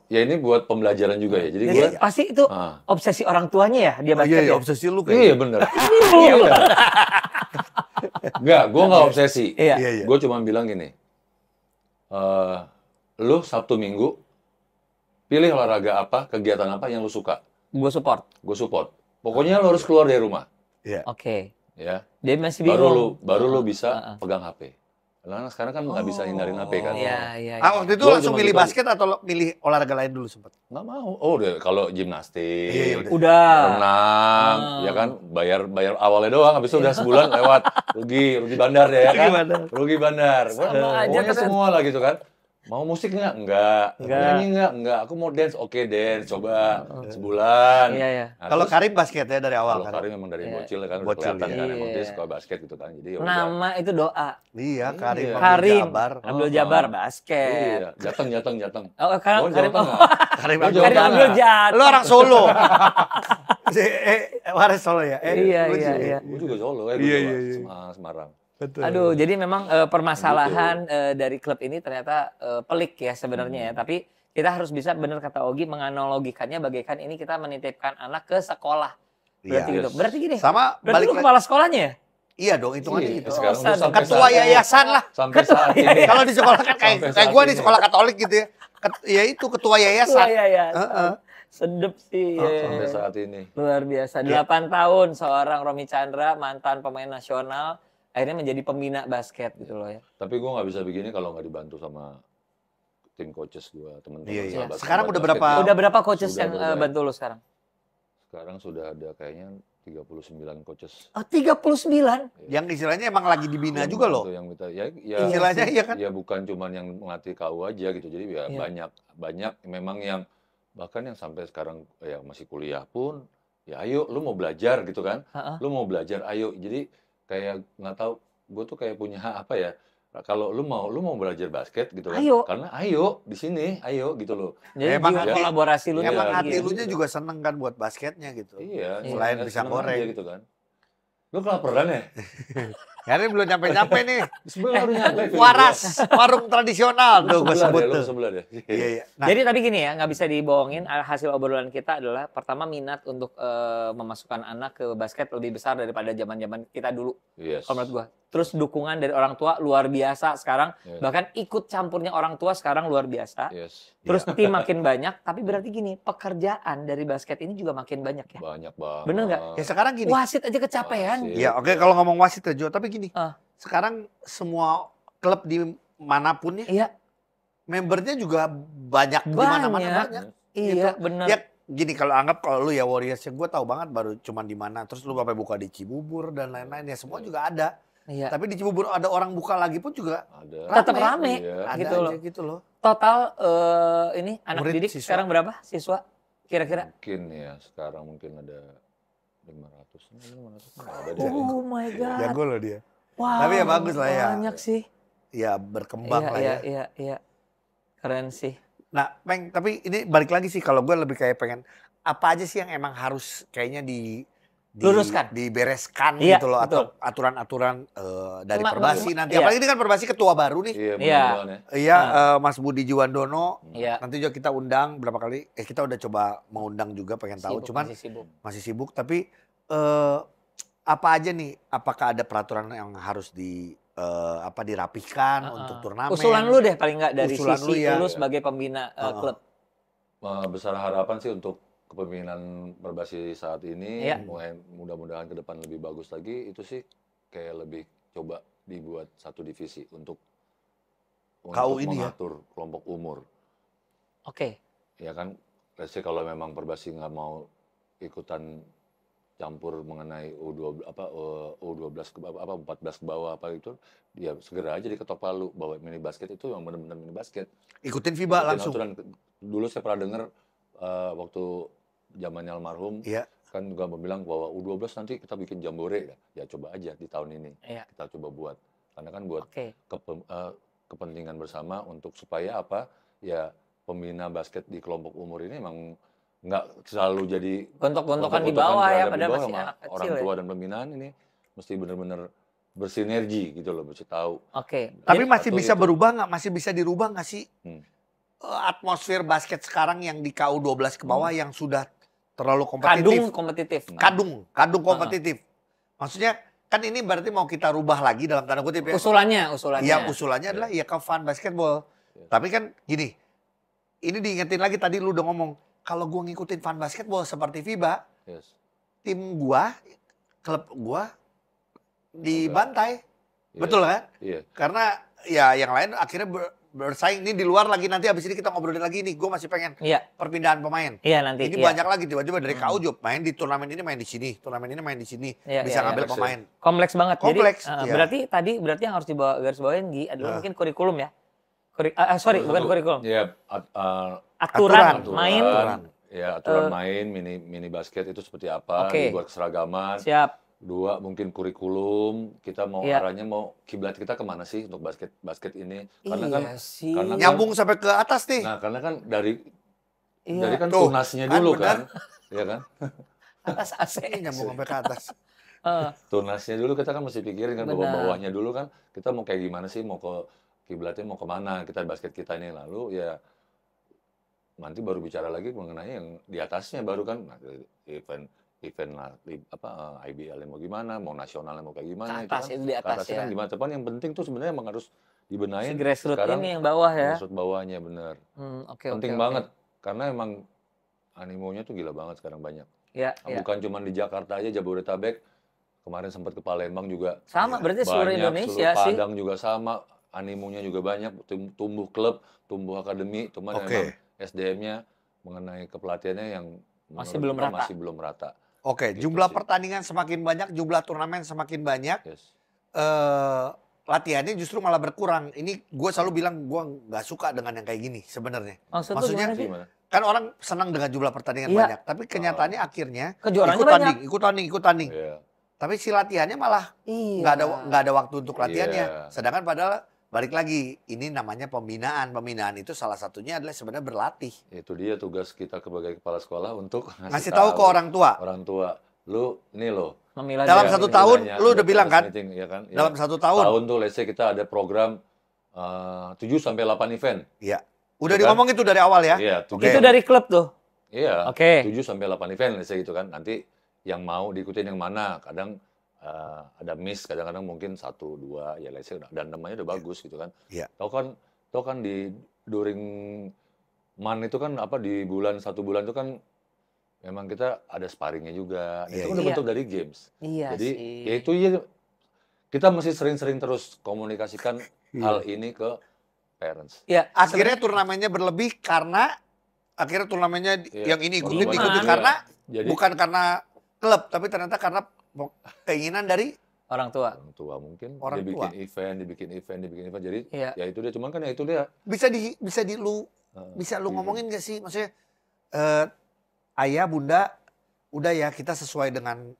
Ya ini buat pembelajaran juga ya. Jadi
Jadi
gue.
pasti itu obsesi orang tuanya ya dia
Oh,
basket
iya,
ya?
obsesi lu kayak
Iya
gitu.
bener.
Iya, bener.
Enggak, gue nggak obsesi.
Iya.
Iya.
Gue cuma bilang gini. Lu Sabtu Minggu pilih olahraga apa, kegiatan apa yang lu suka.
Gue support.
Gue support. Pokoknya lu harus keluar dari rumah.
Oke.
Ya.
Dia masih bingung.
Baru lu bisa pegang HP. Karena sekarang kan nggak bisa hindarin HP kan.
Iya.
Waktu itu
Gua
langsung
cuma
milih
gitu aja.
basket atau milih olahraga lain dulu sempat?
Nggak mau. Oh, udah kalau gimnastik,
Iya, udah.
Udah.
renang, ya kan bayar awalnya doang, habis itu udah sebulan lewat rugi bandar ya kan?
Rugi bandar.
Rugi bandar.
Sama aja
Pokoknya
ternyata.
semua lah gitu kan. Mau musik nggak? Enggak.
Enggak.
Nyanyi nggak? Enggak. Aku mau dance. Oke, dance. Coba sebulan.
Iya, iya.
Nah,
Kalau
terus
Karim basket ya dari awal
kalau
kan.
Karim memang dari
Iya.
bocil kan udah
Bocil,
kelihatan kan
iya.
emang dia suka basket gitu kan. Jadi ya udah.
Nama itu doa.
Iya, Karim
Iya.
Abdul
Karim
Jabar.
Abdul
Oh,
Jabar
oh.
basket.
Iya, jateng.
Oh, Karim
Oh, Jawa Tengah.
Karim
Oh,
Abdul
Jawa
Karim
Jabar.
Abdul
Tengah.
Jabar.
Lu orang Solo. Waris Solo ya?
Iya,
lucu.
iya, iya.
Gue juga Solo ya,
Iya,
gue
iya.
Semarang.
Betul.
Aduh, jadi memang permasalahan dari klub ini ternyata pelik ya sebenarnya ya. Tapi kita harus bisa, benar kata Ogi, menganalogikannya bagaikan ini kita menitipkan anak ke sekolah. Berarti
Iya.
gitu. Berarti gini.
Sama
Berarti
balik
lu kepala sekolahnya ya?
Iya dong, hitungannya
Iya,
gitu.
sekarang
Oh,
gua sampai
Ketua
saat ini-
yayasan lah.
Sampai saat ini.
Kalau di sekolah kan kayak
Sampai
gue
saat
di
ini.
sekolah Katolik gitu ya. Ya itu ketua yayasan.
Ketua ya.
Heeh.
Sedep sih. ya.
Sampai saat ini.
Luar biasa. 8 tahun seorang Romy Chandra, mantan pemain nasional, akhirnya menjadi pembina basket gitu loh ya.
Tapi gue nggak bisa begini kalau nggak dibantu sama tim coaches gue, teman-teman.
Iya, iya.
sahabat-
Sekarang
sahabat
udah
basket
berapa-
gua.
Udah berapa coaches
Sudah
yang
berapa?
bantu lu sekarang?
Sekarang sudah ada kayaknya 39 coaches.
Oh, 39.
Yang istilahnya emang lagi dibina juga loh.
Yang minta, ya,
Istilahnya iya kan?
ya bukan cuman yang melatih KU aja gitu. Jadi ya
Iya.
banyak memang yang bahkan yang sampai sekarang ya masih kuliah pun ya ayo lu mau belajar gitu kan.
Heeh.
Lu mau belajar ayo. Jadi kayak nggak tahu gue tuh kayak punya apa ya. Kalau lu mau belajar basket gitu kan.
Ayo.
Karena ayo di sini, ayo gitu loh.
Jadi
Emang
jiwa
hati-
kolaborasi lu
Iya,
Emang
tinggi
hati
ya.
lu nya juga seneng kan buat basketnya gitu.
Iya,
Selain
seneng-
bisa
seneng
goreng.
aja gitu kan. Lu kelaparan ya?
Karena belum nyampe-nyampe nih.
Sebelah udah nyampe.
Waras, warung tradisional tuh gue sebut tuh.
Sebelah deh.
Iya, iya. Nah,
Jadi tapi gini ya, nggak bisa dibohongin, hasil obrolan kita adalah pertama minat untuk memasukkan anak ke basket lebih besar daripada zaman-zaman kita dulu,
Yes.
kalau menurut gua. Terus dukungan dari orang tua luar biasa sekarang,
Yes.
bahkan ikut campurnya orang tua sekarang luar biasa.
Yes.
Terus tim makin banyak, tapi berarti gini, pekerjaan dari basket ini juga makin banyak ya.
Banyak banget.
Bener nggak?
ya sekarang gini.
Wasit aja kecapean.
Wasit.
Iya, oke kalau ngomong wasit ya, Jo, tapi gini.
Ah.
Sekarang semua klub di manapun ya,
Iya,
membernya juga banyak di mana-mana banyak.
iya
Gitu.
benar.
Ya gini kalau anggap kalau lu ya Warriors ya gue tahu banget baru cuman di mana, terus lu sampai buka di Cibubur dan lain-lain ya semua juga ada.
Iya.
Tapi di Cibubur ada orang buka lagi pun juga
Ada.
Tetap rame.
Iya.
ada
Gitu
aja
loh.
gitu loh.
Total ini anak
Murid,
didik
siswa.
sekarang berapa siswa? Kira-kira?
Mungkin ya, sekarang mungkin ada 500. 500 ada deh.
Oh my god.
Jago loh dia.
Wow,
Tapi ya bagus lah ya.
Banyak sih.
Ya berkembang
Iya,
lah
iya,
ya.
iya. Keren sih.
Nah, Peng, tapi ini balik lagi sih kalau gue lebih kayak pengen apa aja sih yang emang harus kayaknya
Luruskan.
dibereskan
Iya,
gitu loh,
betul.
atau aturan-aturan dari
Ma-
Perbasi
ma-
nanti.
iya.
Apalagi ini kan Perbasi ketua baru nih.
Iya,
Iya.
mudah-mudahan ya.
Iya,
Nah.
Mas Budi Jiwandono.
Iya.
Nanti juga kita undang berapa kali? Kita udah coba mau undang juga pengen tahu,
Sibuk,
cuman
masih sibuk.
masih sibuk. Tapi apa aja nih? Apakah ada peraturan yang harus dirapihkan untuk turnamen?
Usulan lu deh paling nggak dari
Usulan lu
sisi
ya.
lu sebagai pembina klub.
Besar harapan sih untuk kepemimpinan Perbasi saat ini,
Iya.
mudah-mudahan ke depan lebih bagus lagi. Itu sih kayak lebih coba dibuat satu divisi untuk
KU ini ya?
mengatur kelompok umur.
Oke.
Ya kan, let's say kalau memang Perbasi nggak mau ikutan campur mengenai U12 ke apa 14 ke bawah apa itu, ya segera aja diketok palu bahwa mini basket itu yang benar-benar mini basket.
Ikutin FIBA
Ikutin
langsung.
aturan. Dulu saya pernah dengar waktu zamannya almarhum
Iya.
kan juga bilang bahwa U12 nanti kita bikin jambore ya coba aja di tahun ini
Iya.
kita coba buat karena kan buat
Oke.
kepentingan bersama untuk supaya apa ya pembina basket di kelompok umur ini emang nggak selalu jadi
Gontok-gontokan di
gontok-gontokan
bawah ya,
terhadap
padahal
di bawah
masih
sama
anak
orang
kecil
tua
ya.
dan pembinaan ini mesti benar-benar bersinergi gitu loh, mesti tahu.
Oke.
Tapi
Jadi-
masih
satu
bisa
itu.
berubah nggak? Masih bisa dirubah nggak sih atmosfer basket sekarang yang di KU 12 ke bawah yang sudah terlalu
kadung
kompetitif?
kompetitif.
Kadung kompetitif. Maksudnya kan ini berarti mau kita rubah lagi dalam tanda kutip ya.
Usulannya.
Ya usulannya adalah ya ke fun basketball. Tapi kan gini, ini diingetin lagi tadi lu udah ngomong, kalau gua ngikutin fun basketball seperti FIBA,
Yes.
tim gua, klub gua dibantai.
Iya.
Betul kan?
Iya.
Karena ya yang lain akhirnya bersaing. Ini di luar lagi, nanti abis ini kita ngobrolin lagi nih. Gue masih pengen
Iya.
perpindahan pemain.
Iya nanti.
Ini
iya.
banyak lagi tiba-tiba dari KU Job main di turnamen ini, main di sini, turnamen ini main di sini,
Iya,
bisa
iya,
ngambil
iya.
pemain.
Kompleks banget.
Kompleks,
Jadi
iya.
berarti yang harus dibawa garis bawain Gi adalah mungkin kurikulum ya. Sorry, bukan kurikulum.
Ya,
Aturan,
Aturan.
main.
Aturan.
Ya, aturan main mini basket itu seperti apa,
Oke.
dibuat keseragaman.
Siap.
2 mungkin kurikulum, kita mau
Iya.
arahnya mau kiblat kita kemana sih untuk basket ini? Karena kan
Iya sih.
karena kan-
Nyambung sampai ke atas nih.
Nah, karena kan dari
Iya.
kan
Tuh,
tunasnya
kan
dulu
benar.
kan. Iya kan?
Atas AC.
Nyambung sampai ke atas.
Tunasnya dulu kita kan mesti pikirin kan
Benar.
bawah-bawahnya dulu kan kita mau kayak gimana sih, mau ke kiblatnya mau kemana kita basket kita ini, lalu ya nanti baru bicara lagi mengenai yang di atasnya baru kan event IBL mau gimana, mau nasionalnya mau kayak gimana,
Ke atas, itu di
ke
atas
atasnya
ya.
kan gimana. Tapi yang penting tuh sebenarnya emang harus dibenahin
Si grassroots
sekarang,
ini yang bawah ya.
grassroots bawahnya bener.
Oke,
Penting
oke.
banget karena emang animonya tuh gila banget sekarang banyak.
Ya,
Nah,
ya.
bukan cuma di Jakarta aja, Jabodetabek. Kemarin sempat ke Palembang juga.
Sama, berarti seluruh
Banyak,
Indonesia
seluruh
sih.
Padang juga sama. Animonya juga banyak. Tumbuh klub, tumbuh akademi. Cuman
Oke.
memang SDM-nya mengenai kepelatihannya yang
Masih
menurut
belum
kita
rata.
Masih belum rata.
Oke,
Gitu
jumlah
sih.
pertandingan semakin banyak, jumlah turnamen semakin banyak.
Yes.
Latihannya justru malah berkurang. Ini gue selalu bilang gue nggak suka dengan yang kayak gini sebenarnya.
Maksudnya
Maksudnya
gimana sih?
Gimana?
Kan orang senang dengan jumlah pertandingan
Iya.
banyak, tapi kenyataannya akhirnya
Kejuaraannya
ikut
banyak.
tanding, ikut tanding.
Iya.
Tapi si latihannya malah
Iya.
nggak ada waktu untuk latihannya.
Iya.
Sedangkan padahal balik lagi, ini namanya pembinaan. Pembinaan itu salah satunya adalah sebenarnya berlatih.
Itu dia tugas kita sebagai kepala sekolah untuk
Ngasih tahu ke orang tua.
Orang tua. Lu, nih lo.
Memilah
Dalam
diri.
satu tahun, lu udah bilang kan?
Meeting, ya kan? Ya.
Dalam 1 tahun.
Tahun tuh, let's say kita ada program 7 sampai 8 event.
Iya. Udah
Kan?
ngomong itu dari awal ya.
Iya,
Oke.
Itu dari klub tuh.
Iya,
Oke.
7 sampai 8 event let's say gitu kan. Nanti yang mau diikutin yang mana, kadang ada miss, kadang-kadang mungkin 1, 2, ya let's say dan namanya udah bagus gitu kan.
Iya.
Tahu kan di during man itu kan apa di bulan 1 bulan itu kan memang kita ada sparringnya juga.
Iya,
Itu kan udah
iya.
bentuk dari games.
Iya
Jadi
sih.
ya itu ya kita mesti sering-sering terus komunikasikan hal ini ke parents.
Iya,
Akhirnya turnamennya berlebih karena akhirnya turnamennya
Iya.
yang ini ikutin
Demand.
diikutin karena
Jadi
bukan karena klub tapi ternyata karena keinginan dari
orang tua.
orang tua mungkin
Orang
dia
tua.
bikin event. Jadi
Iya.
ya itu dia, cuman kan ya itu dia.
bisa lu
Iya.
ngomongin gak sih maksudnya ayah bunda udah ya kita sesuai dengan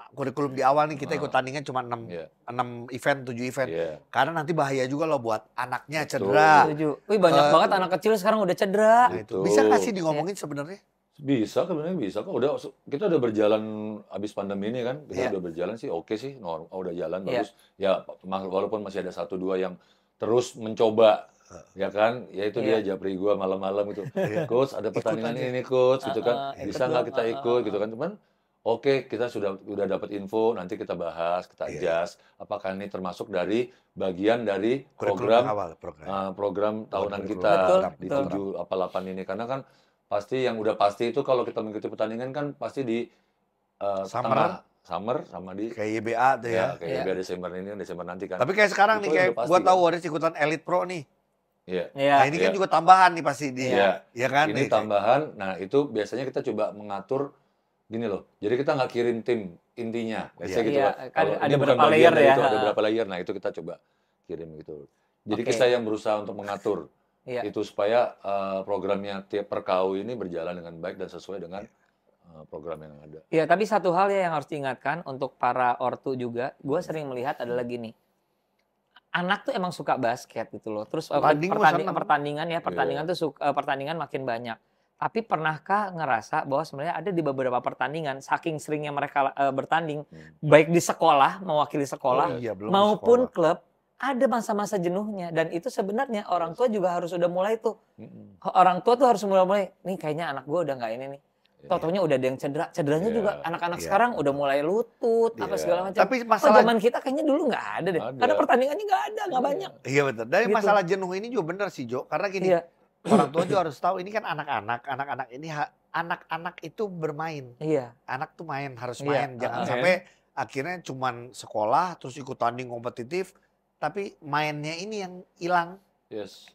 kurikulum di awal nih kita ikut tandingan cuma 6
Iya.
event 7 event
Iya.
karena nanti bahaya juga loh buat anaknya
Betul.
cedera.
Setuju. Wih, banyak
Eh,
banget anak kecil sekarang udah cedera.
Nah, itu.
Betul.
Bisa gak sih di ngomongin sebenarnya?
Bisa sebenarnya bisa kok. Kita udah berjalan abis pandemi ini kan. Kita
Iya.
udah berjalan sih oke sih. Udah jalan
Iya.
bagus. Ya walaupun masih ada 1-2 yang terus mencoba ya kan. Ya itu
Iya.
dia japri gua malam-malam gitu. Coach ada pertandingan
aja.
ini coach gitu kan.
ikut
Bisa nggak
dong.
kita ikut gitu kan. Cuman oke, kita udah dapat info, nanti kita bahas, kita
Iya.
adjust apakah ini termasuk dari bagian dari
Kurikulum
program
yang awal program.
program tahunan
kurikulum.
kita
Betul,
di
betul.
7 apa 8 ini, karena kan pasti yang udah pasti itu kalau kita mengikuti pertandingan kan pasti di
Summer.
summer sama di
Kayak YBA tuh ya.
kayak
Iya.
biar Desember nanti kan.
Tapi kayak sekarang
Itu
nih
udah
kayak
pasti
gua tahu
kan.
Waris ikutan Elite Pro nih.
Iya.
Iya.
Nah, ini kan
Iya.
juga tambahan nih pasti di
Iya.
ya kan?
Ini
Nih,
tambahan. Nah, itu biasanya kita coba mengatur gini loh. Jadi kita nggak kirim tim intinya. Let's say
Iya.
gitu
Iya,
lah.
kan
Kalau
ada
ini bukan
berapa
bagian
layer
dari
ya.
itu, ada berapa layer. Nah, itu kita coba kirim gitu. Jadi
Oke.
kita yang berusaha untuk mengatur
Iya.
itu supaya programnya tiap per KU ini berjalan dengan baik dan sesuai dengan program yang ada.
Iya, tapi satu hal ya yang harus diingatkan untuk para ortu juga, gue sering melihat adalah gini. Anak tuh emang suka basket gitu loh. Terus
Tanding mah seneng.
pertandingan tuh pertandingan makin banyak. Tapi pernahkah ngerasa bahwa sebenarnya ada di beberapa pertandingan saking seringnya mereka bertanding baik di sekolah, mewakili sekolah
iya, belum
maupun
sekolah.
klub, ada masa-masa jenuhnya dan itu sebenarnya orang tua juga harus udah mulai tuh.
Mm-mm.
Orang tua tuh harus mulai nih kayaknya anak gue udah nggak ini nih.
Iya.
Totonya udah ada yang cederanya
Iya.
juga anak-anak
Iya.
sekarang udah mulai lutut apa
Iya.
segala macam.
Tapi
Oh,
masalah
zaman kita kayaknya dulu nggak ada deh.
Ada.
Karena pertandingannya nggak ada, nggak banyak.
iya betul. Dari
Gitu.
masalah jenuh ini juga benar sih, Jo. Karena gini,
Iya,
orang tua juga harus tahu ini kan anak-anak ini anak-anak itu bermain.
iya.
Anak tuh main, harus
Iya,
main. Jangan
heeh.
sampai akhirnya cuman sekolah terus ikut tanding kompetitif tapi mainnya ini yang hilang.
Yes.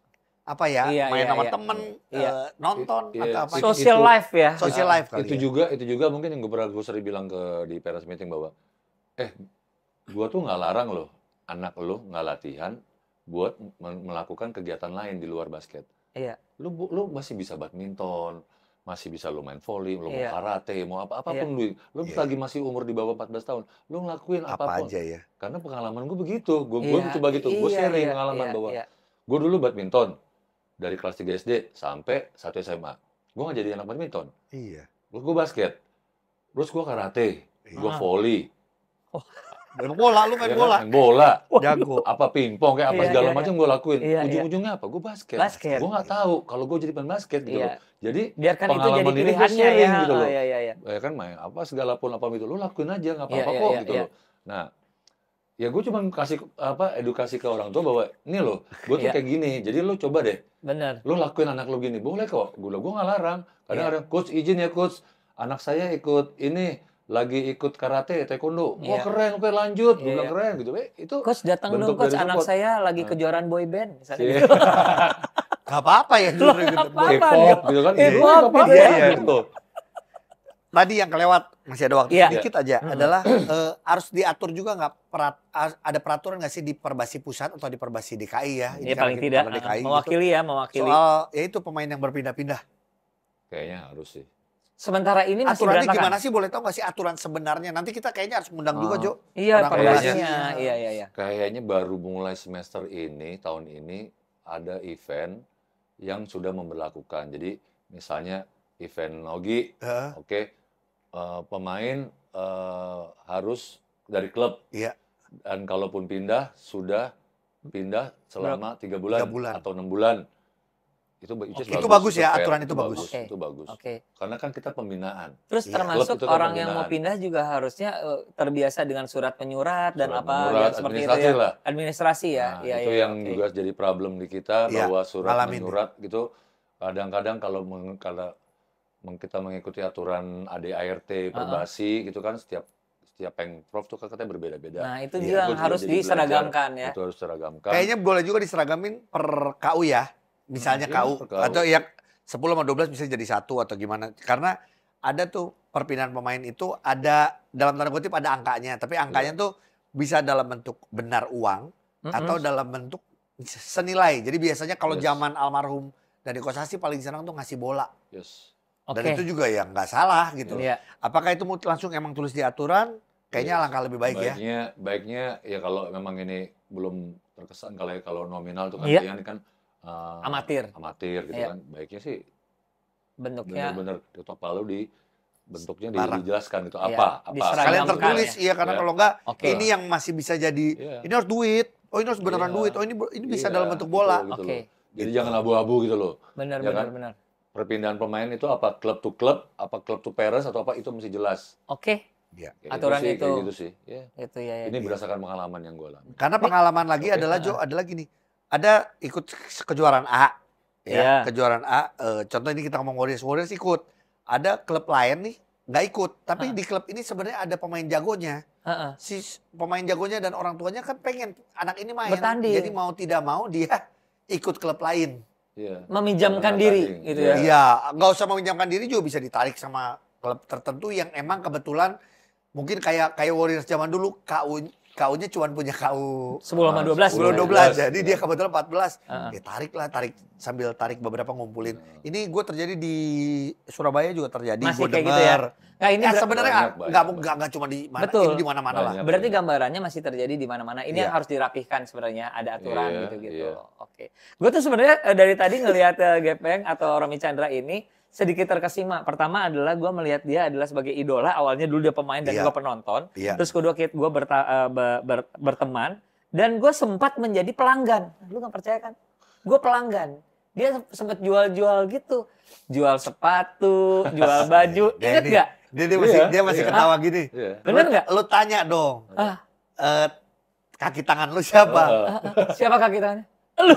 Apa ya?
Iya,
main
iya,
sama
iya.
temen,
Iya.
Nonton
Iya,
atau apa?
itu-
Social life ya.
Social life kali.
Itu
ya.
itu juga mungkin yang gue sering bilang di parents meeting bahwa gue tuh nggak larang loh anak lo nggak latihan buat melakukan kegiatan lain di luar basket.
Iya.
Lu masih bisa badminton, masih bisa lu main volley, lu mau
Iya.
karate, mau apapun lu
Iya.
lagi masih umur di bawah 14 tahun, lu ngelakuin
Apa
apapun.
aja ya.
Karena pengalaman gue begitu, gue
Iya,
coba gitu, gue
iya,
sharing
iya,
pengalaman
iya,
bahwa
iya.
gue dulu badminton dari kelas 3 SD sampai 1 SMA. Gue nggak jadi anak badminton,
Iya.
gue basket, terus gue karate, gue
Ah.
volley,
Main bola, lu main
ya kan,
bola.
main bola,
Jago.
apa pingpong kayak apa
Iya,
segala
iya,
macam gue lakuin.
Iya, iya.
Ujung-ujungnya apa? Gue basket.
Basket.
Gue nggak tahu kalau gue jadi pemain basket gitu
Iya.
loh. Jadi
Biarkan itu jadi
pengalaman ini gue
pilihannya
sharing
ya.
gitu
Oh,
loh.
iya, iya, iya.
Ya kan main apa segala pun apa itu lu lakuin aja nggak
Iya,
apa-apa
iya,
kok
iya,
gitu
iya.
loh. Nah, ya gue cuma kasih edukasi ke orang tua bahwa ini loh, gue tuh
Iya.
kayak gini. Jadi lu coba deh,
Bener.
lu lakuin anak lu gini. Boleh kok. Gue nggak larang. Kadang
Iya.
ada coach izin ya coach. Anak saya ikut ini lagi ikut karate, taekwondo. Wah
Iya.
keren, oke lanjut. Gue
Iya,
bilang
iya.
keren gitu. Itu
Coach datang dong
bentuk
coach,
dari
anak
support.
saya lagi
Nah.
kejuaraan boy band misalnya
Iya.
gitu.
Gak apa-apa ya justru gitu.
apa-apa.
K-pop gitu kan.
K-pop,
Iya, nggak apa-apa
iya, iya.
gitu.
Tadi yang kelewat masih ada waktu
Iya.
sedikit aja adalah harus diatur juga nggak ada peraturan nggak sih di Perbasi Pusat atau di Perbasi DKI ya? Ini
Ya
karena
paling
kita
tidak
pada DKI gitu.
mewakili ya, mewakili.
Soal ya itu pemain yang berpindah-pindah.
Kayaknya harus sih.
Sementara ini masih
Aturannya
berantakan.
gimana sih? Boleh tahu nggak sih aturan sebenarnya? Nanti kita kayaknya harus ngundang juga Jo.
Iya,
Orang
perbasinya.
Perbasinya.
Iya, iya, iya.
Kayaknya baru mulai semester ini, tahun ini, ada event yang sudah memberlakukan. Jadi misalnya event Nogi,
Heeh.
oke, pemain harus dari klub.
Iya.
Dan kalaupun pindah, sudah pindah selama 3 bulan,
3 bulan.
atau 6 bulan. Itu,
Itu bagus ya,
fair.
aturan itu bagus.
Oke.
Itu bagus.
Oke.
Karena kan kita pembinaan.
Terus
Iya.
termasuk
Klub itu kan
orang yang mau
pembinaan.
pindah juga harusnya terbiasa dengan surat menyurat dan
Surat
apa
menyurat,
yang seperti itu
administrasi
ya.
lah.
Administrasi ya.
Nah,
Iya,
itu
iya,
yang
oke.
juga jadi problem di kita,
Iya,
bahwa surat
ngalamin.
menyurat gitu, kadang-kadang kalau kita mengikuti aturan ADART, Perbasi gitu kan, setiap pengprov tuh kan katanya berbeda-beda.
Nah, itu
Iya,
juga yang
Gua juga
harus
jadi belajar.
diseragamkan ya.
Itu harus diseragamkan.
Kayaknya boleh juga diseragamin per KU ya. Misalnya
Iya,
KU
per KU.
atau ya 10 sama 12 bisa jadi satu atau gimana. Karena ada tuh perpindahan pemain itu ada dalam tanda kutip ada angkanya, tapi angkanya tuh bisa dalam bentuk benar uang atau dalam bentuk senilai. Jadi biasanya kalau
Yes.
zaman almarhum Dani Kosasi paling senang tuh ngasih bola.
Yes.
Oke.
Dan itu juga ya nggak salah gitu.
Iya.
Apakah itu mau langsung emang tulis di aturan? Kayaknya
Yes.
langkah lebih baik ya.
Baiknya ya kalau memang ini belum terkesan kalau nominal tuh kan
Iya.
kayaknya kan
Amatir.
amatir gitu
Iya.
kan. Baiknya sih
Bentuknya
benar-benar ketok palu bentuknya
Barang.
dijelaskan gitu.
Iya,
Apa?
diseragamkan
Kalian
ya.
tertulis iya karena
Iya.
kalau enggak
Oke.
ini yang masih bisa jadi
Iya.
ini harus duit. Oh ini harus beneran
Iya.
duit. Oh ini bisa
Iya,
dalam bentuk bola.
gitu
Oke.
loh. Jadi jangan abu-abu gitu loh.
Benar,
Ya
benar,
kan?
benar.
Perpindahan pemain itu apa club to club, apa club to parents atau apa itu mesti jelas.
Oke.
Iya.
Kayak
Aturan
gitu sih,
itu.
kayak gitu sih. Ya.
Itu ya. ya.
Ini berdasarkan pengalaman yang gue alami.
Karena pengalaman lagi
Oke.
adalah Jo, adalah gini. Ada ikut kejuaraan A.
Iya.
Ya, kejuaraan A. Contoh ini kita ngomong Warriors ikut. Ada klub lain nih nggak ikut. Tapi di klub ini sebenarnya ada pemain jagonya.
Heeh.
Si pemain jagonya dan orang tuanya kan pengen anak ini main.
Bertanding.
Jadi mau tidak mau dia ikut klub lain.
Iya.
Meminjamkan
Karena
diri
tanding.
gitu
Iya.
ya.
Iya, nggak usah meminjamkan diri juga bisa ditarik sama klub tertentu yang emang kebetulan mungkin kayak Warriors zaman dulu KU-nya cuma punya KU
10 sama 12.
10
gitu ya.
12. Jadi dia kebetulan 14.
Heeh.
Ya tarik sambil tarik beberapa ngumpulin. Ini gue terjadi di Surabaya juga terjadi.
Masih
Gue
kayak gitu ya.
dengar.
Nah, ini
Sebenarnya
Banyak.
nggak cuma di mana,
Betul.
ini di mana-mana lah.
Banyak.
berarti gambarannya masih terjadi di mana-mana. Ini
Iya.
yang harus dirapihkan sebenarnya, ada aturan
Iya,
gitu-gitu.
iya.
Oke. Gue tuh sebenarnya dari tadi ngelihat Gepeng atau Romy Chandra ini sedikit terkesima. Pertama adalah gue melihat dia adalah sebagai idola. Awalnya dulu dia pemain dan
Iya.
juga penonton.
Iya.
Terus kedua gue berteman dan gue sempat menjadi pelanggan. Lu nggak percaya kan? Gue pelanggan. Dia sempat jual-jual gitu, jual sepatu, jual baju.
Dia
Ingat
ini-
nggak?
Dia masih
Iya.
ketawa gini.
Iya.
Bener nggak?
Lu tanya dong.
Ah.
Kaki tangan lu siapa?
Siapa kaki tangannya? Lu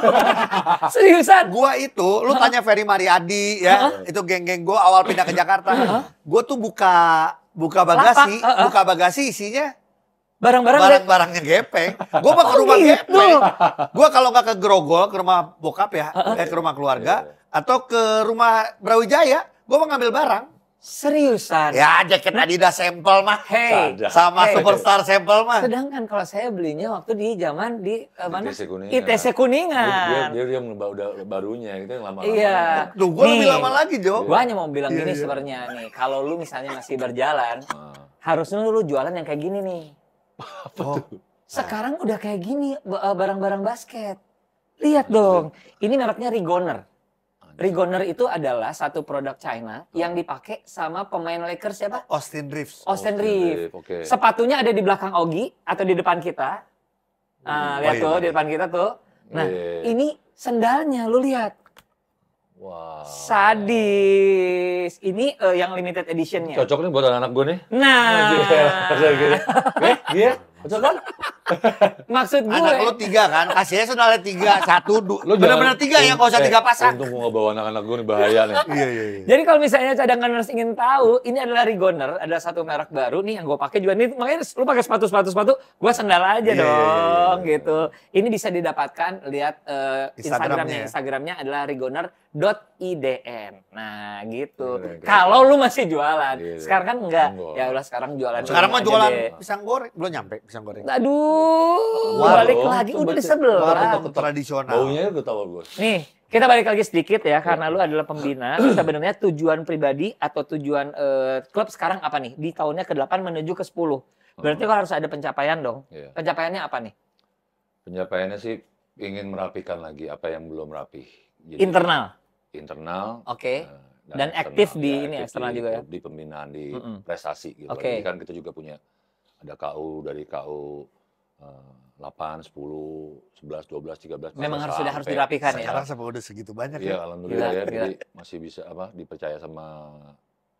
seriusan?
Gua itu, lu tanya Ferry Mariadi ya, itu geng-geng gua awal pindah ke Jakarta. Gua tuh buka bagasi,
Lapak,
buka bagasi isinya
Barang-barang
barang-barangnya Gepeng. Gua mah ke rumah
gitu.
Gepeng. Gua kalau nggak ke Grogol, ke rumah bokap ya, ke rumah keluarga, atau ke rumah Brawijaya, gua mau ngambil barang.
Seriusan?
Ya jaket Adidas sampel mah.
Hey,
Sama
hey.
Superstar sampel mah.
Sedangkan kalau saya belinya waktu di zaman di mana?
ITC Kuningan.
ITC Kuningan.
Dia udah barunya itu yang lama-lama.
Iya.
Tuh gue lebih
Nih,
lama lagi Jo.
Gua hanya mau bilang
Iya,
gini
iya.
sebenarnya nih, kalau lu misalnya masih berjalan, harusnya lu jualan yang kayak gini nih.
Oh.
Sekarang udah kayak gini barang-barang basket. Lihat dong, ini mereknya Rigoner. Rigoner itu adalah satu produk China yang dipakai sama pemain Lakers siapa?
Austin Reeves.
Austin Reeves.
Oke.
Sepatunya ada di belakang Ogi atau di depan kita. Nah, lihat
iya,
tuh
iya.
di depan kita tuh. Nah,
Iya.
ini sendalnya lu lihat.
Wow.
Sadis. Ini yang limited editionnya.
Cocok nih buat anak-anak gue nih.
Nah,
Iya, cocok kan?
maksud gue.
Anak lu 3 kan? Kasihnya sendalnya 3, 1, 2.
Lu
Bener-bener 3 ya, nggak usah 3 pasang.
Untung gue nggak bawa anak-anak gue nih, bahaya nih.
Iya, iya, iya.
Jadi kalau misalnya cadanganers ingin tahu, ini adalah Rigoner, ada satu merek baru nih yang gue pakai juga. Nih, makanya lu pakai sepatu, gue sendal aja
Iya,
dong,
iya.
gitu. Ini bisa didapatkan, lihat
Instagramnya.
Instagramnya adalah rigoner.idn. Nah, gitu.
Keren, keren.
Kalau lu masih jualan,
Iya,
sekarang kan enggak.
enggak.
Ya udah sekarang jualan.
Sekarang mah
dulu aja
jualan
deh.
pisang goreng. Belum nyampe pisang goreng.
Aduh,
Warung.
balik lagi udah di sebelah.
Warung tradisional.
Baunya gue tahu gue.
Nih, kita balik lagi sedikit ya, karena lu adalah pembina. Sebenarnya tujuan pribadi atau tujuan klub sekarang apa nih? Di tahunnya ke-8 menuju ke-10. Berarti kok harus ada pencapaian dong.
Iya.
Pencapaiannya apa nih?
Pencapaiannya sih ingin merapikan lagi apa yang belum rapih. Jadi,
Internal.
internal.
Oke.
eh,
Dan aktif di ini,
aktif
eksternal juga ya?
Di pembinaan, di
Mm-mm.
prestasi gitu.
Oke.
Jadi kan kita juga punya ada KU dari KU 8, 10, 11, 12, 13.
Memang harus
sampai-
dirapikan ya?
Sekarang sampai udah segitu banyak
Iya,
ya.
alhamdulillah
Gila,
ya.
gila.
Jadi masih bisa dipercaya sama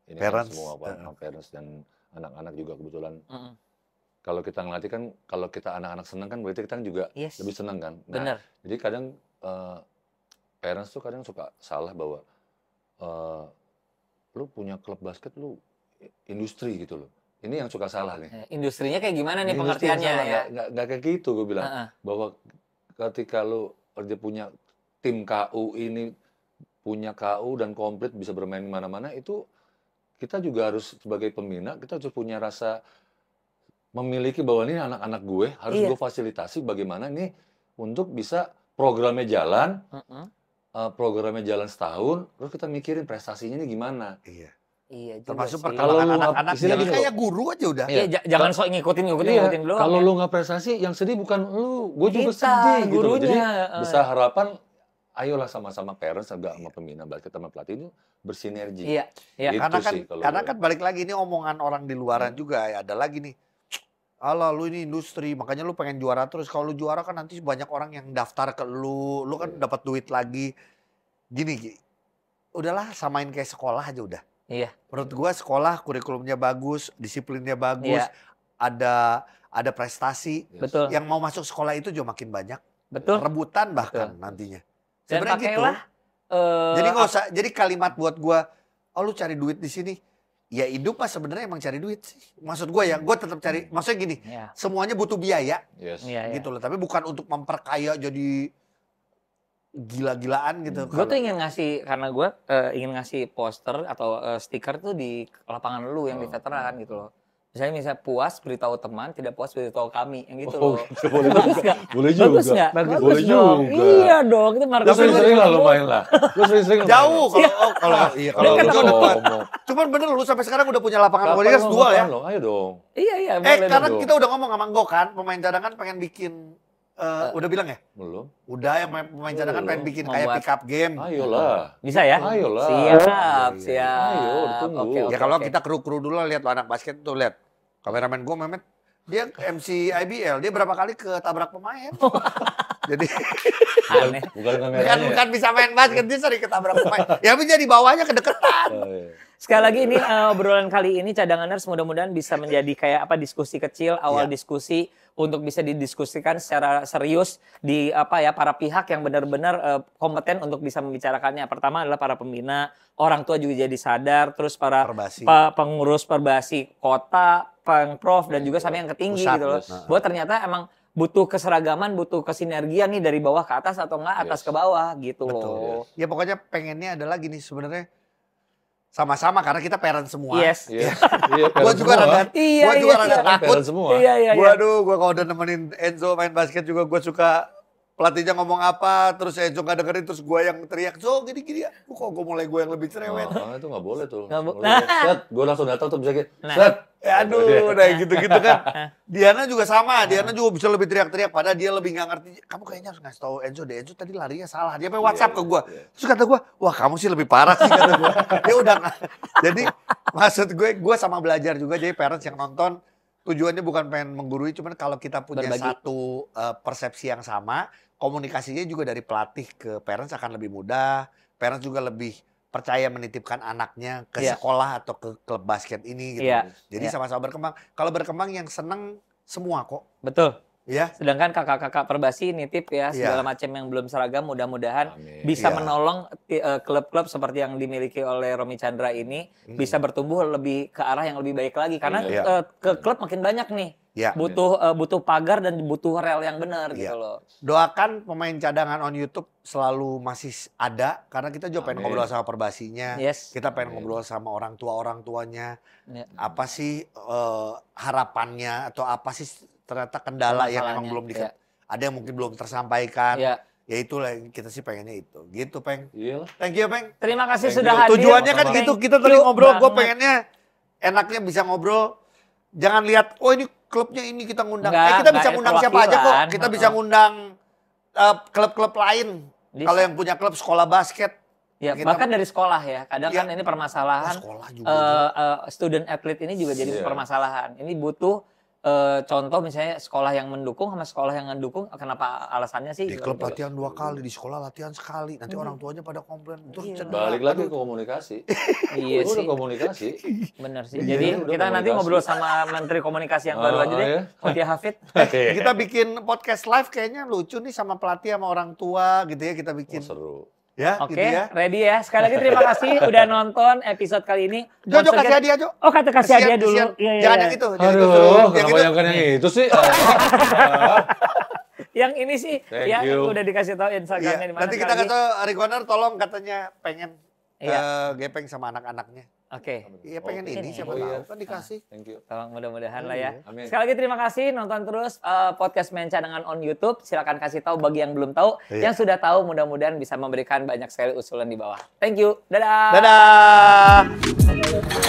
ini
Parents.
kan semua sama parents dan anak-anak juga kebetulan.
Mm-mm.
Kalau kita ngelatih kan, kalau kita anak-anak senang kan berarti kita juga
Yes.
lebih senang kan. Nah,
Bener.
jadi kadang parents tuh kadang suka salah bahwa lu punya klub basket, lu industri gitu loh. Ini yang suka salah nih.
Industrinya kayak gimana nih
Industri yang
pengertiannya
salah,
ya?
nggak kayak gitu gue bilang.
Heeh.
Bahwa ketika lu dia punya tim KU ini, punya KU dan komplit bisa bermain di mana-mana, itu kita juga harus sebagai pembina, kita harus punya rasa memiliki bahwa ini anak-anak gue harus
Iya.
gue fasilitasi bagaimana nih untuk bisa programnya jalan,
Mm-mm.
programnya jalan setahun, terus kita mikirin prestasinya ini gimana.
Iya.
Iya juga
Termasuk
sih.
perkembangan
Kalau lu
anak-anak.
istilahnya
Jadi
gini
kayak guru aja udah.
Iya, jangan sok ngikutin doang.
kalau
ya.
lu nggak prestasi, yang sedih bukan lu, gue juga
Kita,
sedih gitu loh. Jadi
gurunya.
besar harapan, ayolah sama-sama parents juga sama pembina basket sama pelatih itu bersinergi.
Iya, iya.
Gitu
Karena kan,
sih kalau
karena
gue.
kan balik lagi ini omongan orang di luaran juga ya. Ada lagi nih. Alah lu ini industri, makanya lu pengen juara terus. Kalau lu juara kan nanti banyak orang yang daftar ke lu kan dapat duit lagi. Gini, udahlah samain kayak sekolah aja udah.
Iya.
Menurut gua sekolah kurikulumnya bagus, disiplinnya bagus,
Iya.
ada prestasi.
Yes.
Betul.
Yang mau masuk sekolah itu juga makin banyak.
Betul.
Rebutan bahkan
Betul.
nantinya.
Dan
Sebenarnya gitu.
pakailah
Jadi nggak usah. Jadi kalimat buat gua, oh lu cari duit di sini. Ya hidup mah sebenarnya emang cari duit sih. Maksud gua ya, gua tetap cari. Maksudnya gini,
Iya.
semuanya butuh biaya
Yes.
Iya, iya.
gitu loh. Tapi bukan untuk memperkaya jadi gila-gilaan gitu.
Gue tuh ingin ngasih, karena gue ingin ngasih poster atau stiker tuh di lapangan lu yang di veteran gitu loh. Misalnya puas beritahu teman, tidak puas beritahu kami, yang gitu loh.
gitu, boleh
Bagus
juga.
nggak?
Boleh juga.
Bagus nggak?
Bagus.
Boleh
dong.
juga.
Iya dong, itu
Lu
marketing.
sering-sering lah lu main lah. Lu sering-sering lah
Jauh
main.
kalau iya kalau
Dekat
lu
sama
dekat.
Ngomong.
Cuman bener lu sampai sekarang udah punya lapangan
Kapan
volley
lo,
dual ya.
kapan lo? Ayo dong.
Iya, iya.
Karena
dong.
kita udah ngomong sama Nggo kan, pemain cadangan pengen bikin udah bilang ya?
Belum.
Udah yang pemain cadangan pengen bikin kayak
Membuat-
pick up game.
Ayolah.
Bisa ya?
Ayolah.
Siap,
Iya.
siap.
Ayo, ditunggu.
Oke, oke,
Ya kalau
oke.
kita kru-kru dulu lah, lihat lo anak basket tuh lihat. Kameramen gue Mehmet, dia MC IBL, dia berapa kali ketabrak pemain. Jadi
Aneh.
Bukan kameranya.
bukan,
ya?
bukan bisa main basket, dia sering ketabrak pemain. Ya tapi jadi bawahnya kedeketan.
Oh, iya.
Sekali lagi ini obrolan kali ini cadanganers mudah-mudahan bisa menjadi kayak apa diskusi kecil, awal
Iya.
diskusi untuk bisa didiskusikan secara serius di apa ya para pihak yang benar-benar kompeten untuk bisa membicarakannya. Pertama adalah para pembina, orang tua juga jadi sadar, terus para
Perbasi.
pengurus perbasi kota, pengprov dan juga sampai yang ketinggi
Pusat,
gitu loh.
yes.
Bahwa ternyata emang butuh keseragaman, butuh kesinergian nih dari bawah ke atas atau enggak atas
Yes.
ke bawah gitu
Betul.
loh.
Ya pokoknya pengennya adalah gini sebenarnya. sama-sama karena kita parent semua.
Yes.
Iya.
Gue juga rada,
Iya,
gue juga
iya,
rada
iya.
takut.
Parent semua.
Iya.
Waduh, gue kalau udah nemenin Enzo main basket juga gue suka pelatihnya ngomong apa, terus Enzo nggak dengerin, terus gue yang teriak, so gini-gini ya. Kok gue mulai gue yang lebih cerewet.
Itu nggak boleh tuh.
Nggak bo-
Set, gue langsung datang tuh bisa kayak,
Nah.
set.
Aduh, udah gitu-gitu kan. Diana juga sama, Diana juga bisa lebih teriak-teriak, padahal dia lebih nggak ngerti. Kamu kayaknya harus ngasih tahu Enzo deh, Enzo tadi larinya salah. Dia main WhatsApp ke gue. Terus kata gue, wah kamu sih lebih parah sih kata gue. Dia udah jadi maksud gue sama belajar juga, jadi parents yang nonton, tujuannya bukan pengen menggurui, cuman kalau kita punya
Berbagi.
satu persepsi yang sama, komunikasinya juga dari pelatih ke parents akan lebih mudah. Parents juga lebih percaya menitipkan anaknya ke
Iya.
sekolah atau ke klub basket ini gitu.
Iya.
Jadi
Iya.
sama-sama berkembang. Kalau berkembang yang seneng semua kok.
Betul.
Ya.
Sedangkan kakak-kakak Perbasi nitip ya
Iya.
segala macam yang belum seragam mudah-mudahan
Amin.
bisa
Iya.
menolong klub-klub seperti yang dimiliki oleh Romy Chandra ini bisa bertumbuh lebih ke arah yang lebih baik lagi karena
Iya.
ke klub makin banyak nih.
Ya.
Butuh pagar dan butuh rel yang benar
Iya.
gitu loh.
Doakan pemain cadangan on YouTube selalu masih ada karena kita juga pengen
Amin.
ngobrol sama Perbasinya.
Yes.
Kita pengen
Amin.
ngobrol sama orang tuanya.
Ya.
Apa sih harapannya atau apa sih ternyata kendala yang emang belum
Iya.
ada yang mungkin belum tersampaikan.
Ya.
Ya itulah yang kita sih pengennya itu. Gitu, Peng.
Iya lah.
Thank you, Peng.
Terima kasih
Thank
sudah
you.
hadir.
Tujuannya kan
Sama-sama.
gitu, kita
Thank
tadi
you
ngobrol, gue
banget.
pengennya enaknya bisa ngobrol, jangan lihat, oh ini klubnya ini kita ngundang.
Enggak,
Kita bisa
enggak,
ngundang siapa aja kok,
perwakilan.
kita bisa ngundang klub-klub lain.
Bisa.
Kalau yang punya klub sekolah basket.
Ya,
kita-
bahkan dari sekolah ya. Kadang
Ya.
kan ini permasalahan
sekolah juga.
student athlete ini juga jadi
Iya.
permasalahan. Ini butuh contoh misalnya sekolah yang mendukung sama sekolah yang mendukung. Kenapa alasannya sih?
Di klub latihan 2 kali, di sekolah latihan sekali. Nanti orang tuanya pada komplain. Terus
Iya.
cedera.
Balik lagi
Aduh.
ke komunikasi.
Iya
Udah
sih,
komunikasi.
bener sih.
Iya,
Jadi
udah
kita nanti
komunikasi.
ngobrol sama Menteri Komunikasi yang baru
Oh,
aja deh,
iya.
Fatia Hafid.
Kita bikin podcast live kayaknya lucu nih sama pelatih sama orang tua gitu ya kita bikin.
Seru.
Ya,
Oke,
gitu ya.
ready ya. Sekali lagi terima kasih udah nonton episode kali ini.
Jo,
Don't
kasih
forget-
hadiah, Jo.
Oh, kasih
Kasihan,
hadiah dulu.
kasihan.
Iya, iya,
Jangan
iya.
yang itu. Jangan itu.
Aduh,
Yang
kenapa
itu.
yang itu sih?
Yang ini sih,
Thank
ya
you.
udah dikasih tahu
Iya.
Instagramnya di mana.
Nanti kita
sekali lagi.
kata Rikoner tolong katanya pengen
Iya.
gepeng sama anak-anaknya.
Oke.
Iya pengen
Oke.
ini siapa
Oh,
tahu
iya.
kan dikasih.
Thank you.
Tolong mudah-mudahan lah ya.
Amin.
Sekali lagi terima kasih nonton terus podcast Main Cadangan on YouTube. Silakan kasih tahu bagi yang belum tahu,
Iya.
yang sudah tahu mudah-mudahan bisa memberikan banyak sekali usulan di bawah. Thank you. Dadah.
Dadah.